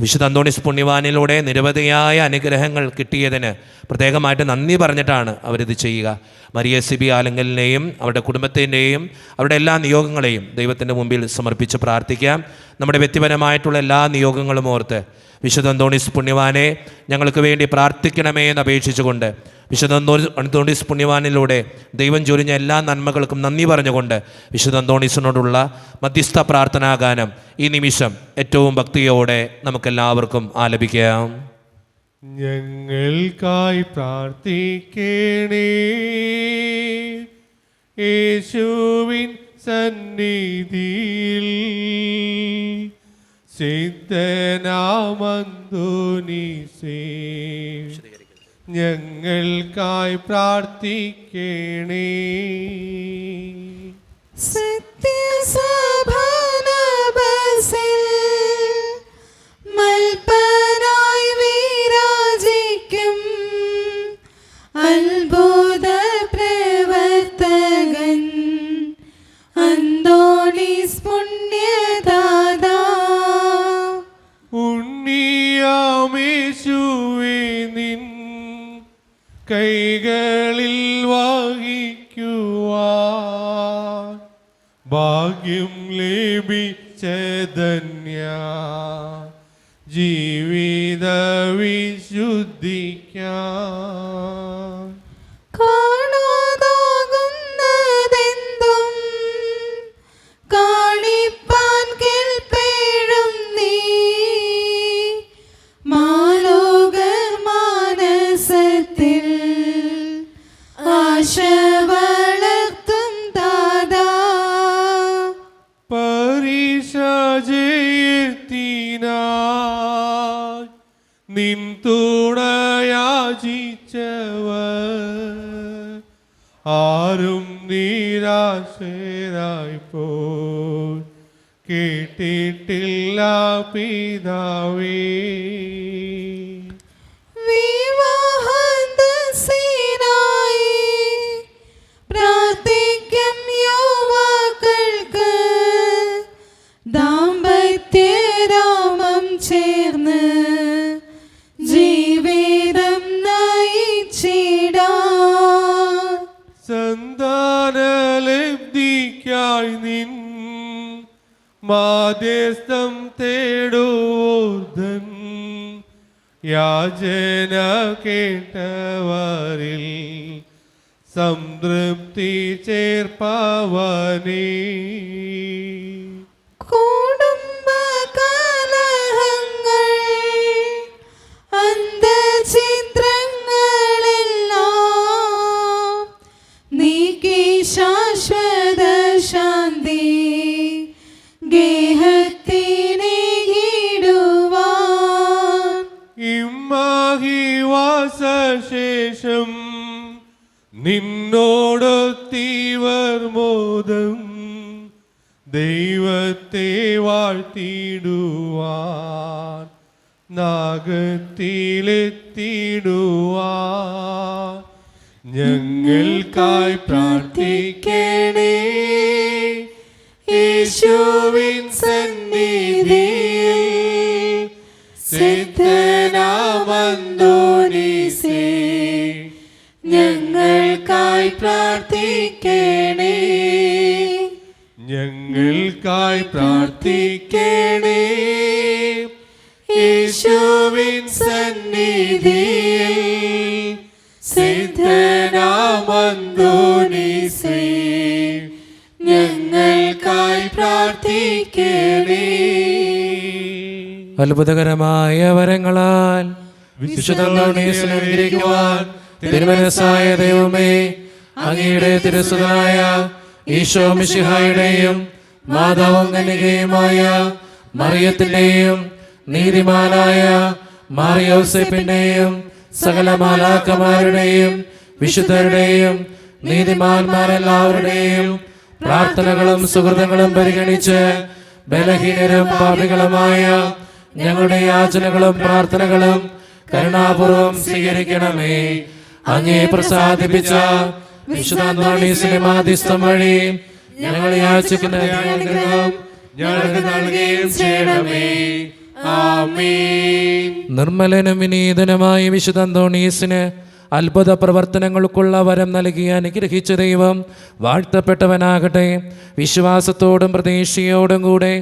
വിശുദ്ധ അന്തോണീസ് പുണ്യവാനിലൂടെ നിരവധിയായ അനുഗ്രഹങ്ങൾ കിട്ടിയതിന് പ്രത്യേകമായിട്ട് നന്ദി പറഞ്ഞിട്ടാണ് അവരിത് ചെയ്യുക. മരിയ സിബി ആലങ്കലിനെയും അവരുടെ കുടുംബത്തിൻ്റെയും അവരുടെ എല്ലാ നിയോഗങ്ങളെയും ദൈവത്തിൻ്റെ മുമ്പിൽ സമർപ്പിച്ച് പ്രാർത്ഥിക്കാം. നമ്മുടെ വ്യക്തിപരമായിട്ടുള്ള എല്ലാ നിയോഗങ്ങളും ഓർത്ത് വിശുദ്ധ അന്തോണീസ് പുണ്യവാനെ ഞങ്ങൾക്ക് വേണ്ടി പ്രാർത്ഥിക്കണമേ എന്ന് അപേക്ഷിച്ചുകൊണ്ട് വിശുദ്ധ അന്തോണീസ് പുണ്യവാനിലൂടെ ദൈവം ചൊരിഞ്ഞ എല്ലാ നന്മകൾക്കും നന്ദി പറഞ്ഞുകൊണ്ട് വിശുദ്ധ അന്തോണീസിനോടുള്ള മധ്യസ്ഥ പ്രാർത്ഥനാഗാനം ഈ നിമിഷം ഏറ്റവും ഭക്തിയോടെ നമുക്കെല്ലാവർക്കും ആലപിക്കാം. ഞങ്ങൾക്കായി പ്രാർത്ഥിക്കണേ യേശുവിൻ സന്നിധിയിൽ സിദ്ധനാമന്തോനീസേ ഞങ്ങൾക്കായി പ്രാർത്ഥിക്കണേ. സത്യസഭാനഭസിൽ മൽപ്പനായി വിരാജിക്കും അത്ഭുത പ്രവർത്തകൻ അന്തോണീസ് പുണ്യദാതാ. ഉണ്ണിയാമേശുവേ നിൻ കൈകളിൽ വഹിക്കുവാൻ ഭാഗ്യം ലഭിച്ചധന്യ ജീവിത വിശുദ്ധിക്കാൻ കാണാതാകുന്നതെന്തും കാണിപ്പാൻ കേൾപ്പേഴും നീ മാലോക മാനസത്തിൽ ആശ വളർത്തും ദാദാ. പരീക്ഷ ആരും നിരാശരായി പോ കേട്ടിട്ടില്ല പിതാവേ. വിവാഹദശനായി പ്രാർത്ഥിക്കും യുവാക്കൾക്ക് ദാമ്പത്യരാമം ചേർന്ന് ജീവിതം നയിച്ചിടാൻ സന്താനലബ്ധിക്കായി നിൻ മാധ്യസ്ഥം തേടുവോർദ്ധൻ യാചന കേട്ടവരിൽ സംതൃപ്തി ചേർപ്പവനേ. കുടുംബകലഹങ്ങൾ അന്തഛിദ്രങ്ങളെല്ലാം നീക്കി ശാശ്വത ശാന്തി ഗേഹത്തിനേകിടുവാൻ ഇമ്മാഹിവാസശേഷം നിന്നോടൊത്തിവർ മോദം ദൈവത്തെ വാഴ്ത്തിടുവാൻ നാഗത്തിലെത്തിടുവാൻ ഞങ്ങൾക്കായി പ്രാർത്ഥിക്കണേ. യേശുവിൻ സന്നിധിയിൽ സിദ്ധനാമന്തോനീസേ ഞങ്ങൾക്കായി പ്രാർത്ഥിക്കണേ. ഞങ്ങൾക്കായി പ്രാർത്ഥിക്കണേ. യേശുവിൻ സന്നിധിയിൽ സിദ്ധനാമന്തോനീസേ ഞങ്ങൾക്കായി പ്രാർത്ഥിക്കണേ. അത്ഭുതകരമായ വരങ്ങളാൽ വിശുദ്ധനെ അനുഗ്രഹിക്കുവാൻ തിരുമനസ്സായ ദൈവമേ, അങ്ങയുടെ തിരുസുതനായ ഈശോ മിശിഹായുടെയും മാതാവും കന്യകയുമായ മറിയത്തിന്റെയും നീതിമാനായ മാറിയോസേപ്പിന്റെയും സകല മാലാഖമാരുടെയും വിശുദ്ധരുടെയും നീതിമാന്മാരെല്ലാവരുടെയും പ്രാർത്ഥനകളും സുഹൃതങ്ങളും പരിഗണിച്ച് ബലഹീനരും പാപികളുമായ ഞങ്ങളുടെ യാചനകളും പ്രാർത്ഥനകളും കരുണാപൂർവം സ്വീകരിക്കണമേ. അങ്ങേ പ്രസാദിപ്പിച്ച വിശുദ്ധ അന്തോണീസിന്റെ മാധ്യസ്ഥം വഴി ഞങ്ങൾ യാചിക്കുന്ന അനുഗ്രഹം ഞങ്ങൾക്ക് നൽകുകയും ചെയ്യണമേ. ആമേൻ. നിർമ്മലനും വിനീതനുമായ വിശുദ്ധ അന്തോണീസിന് അത്ഭുത പ്രവർത്തനങ്ങൾക്കുള്ള വരം നൽകി അനുഗ്രഹിച്ച ദൈവം വാഴ്ത്തപ്പെട്ടവനാകട്ടെ. വിശ്വാസത്തോടും പ്രതീക്ഷയോടും കൂടെ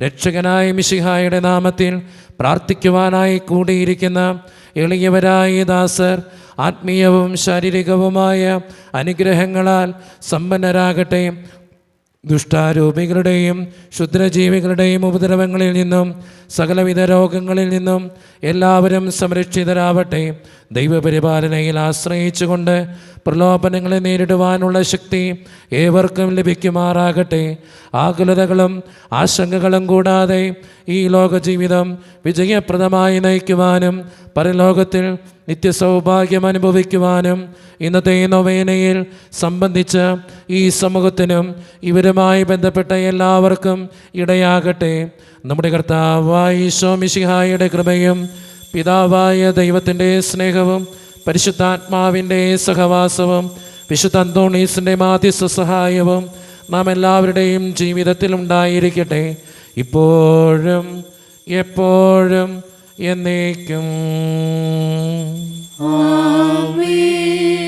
രക്ഷകനായ മിശിഹായുടെ നാമത്തിൽ പ്രാർത്ഥിക്കുവാനായി കൂടിയിരിക്കുന്ന എളിയവരായ ദാസർ ആത്മീയവും ശാരീരികവുമായ അനുഗ്രഹങ്ങളാൽ സമ്പന്നരാകട്ടെ. ദുഷ്ടാരൂപികളുടെയും ക്ഷുദ്രജീവികളുടെയും ഉപദ്രവങ്ങളിൽ നിന്നും സകലവിധ രോഗങ്ങളിൽ നിന്നും എല്ലാവരും സംരക്ഷിതരാവട്ടെ. ദൈവപരിപാലനയിൽ ആശ്രയിച്ചുകൊണ്ട് പ്രലോഭനങ്ങളെ നേരിടുവാനുള്ള ശക്തി ഏവർക്കും ലഭിക്കുമാറാകട്ടെ. ആകുലതകളും ആശങ്കകളും കൂടാതെ ഈ ലോകജീവിതം വിജയപ്രദമായി നയിക്കുവാനും പരലോകത്തിൽ നിത്യസൗഭാഗ്യം അനുഭവിക്കുവാനും ഇന്നത്തെ നൊവേനയിൽ സംബന്ധിച്ച ഈ സമൂഹത്തിനും ഇവരുമായി ബന്ധപ്പെട്ട എല്ലാവർക്കും ഇടയാകട്ടെ. നമ്മുടെ കർത്താവായ ഈശോ മിശിഹായുടെ കൃപയും പിതാവായ ദൈവത്തിൻ്റെ സ്നേഹവും പരിശുദ്ധാത്മാവിൻ്റെ സഹവാസവും വിശുദ്ധ അന്തോണീസിൻ്റെ മാധ്യസ്ഥ സഹായവും നാം എല്ലാവരുടെയും ജീവിതത്തിൽ ഉണ്ടായിരിക്കട്ടെ, ഇപ്പോഴും എപ്പോഴും എന്നേക്കും. ആമേൻ.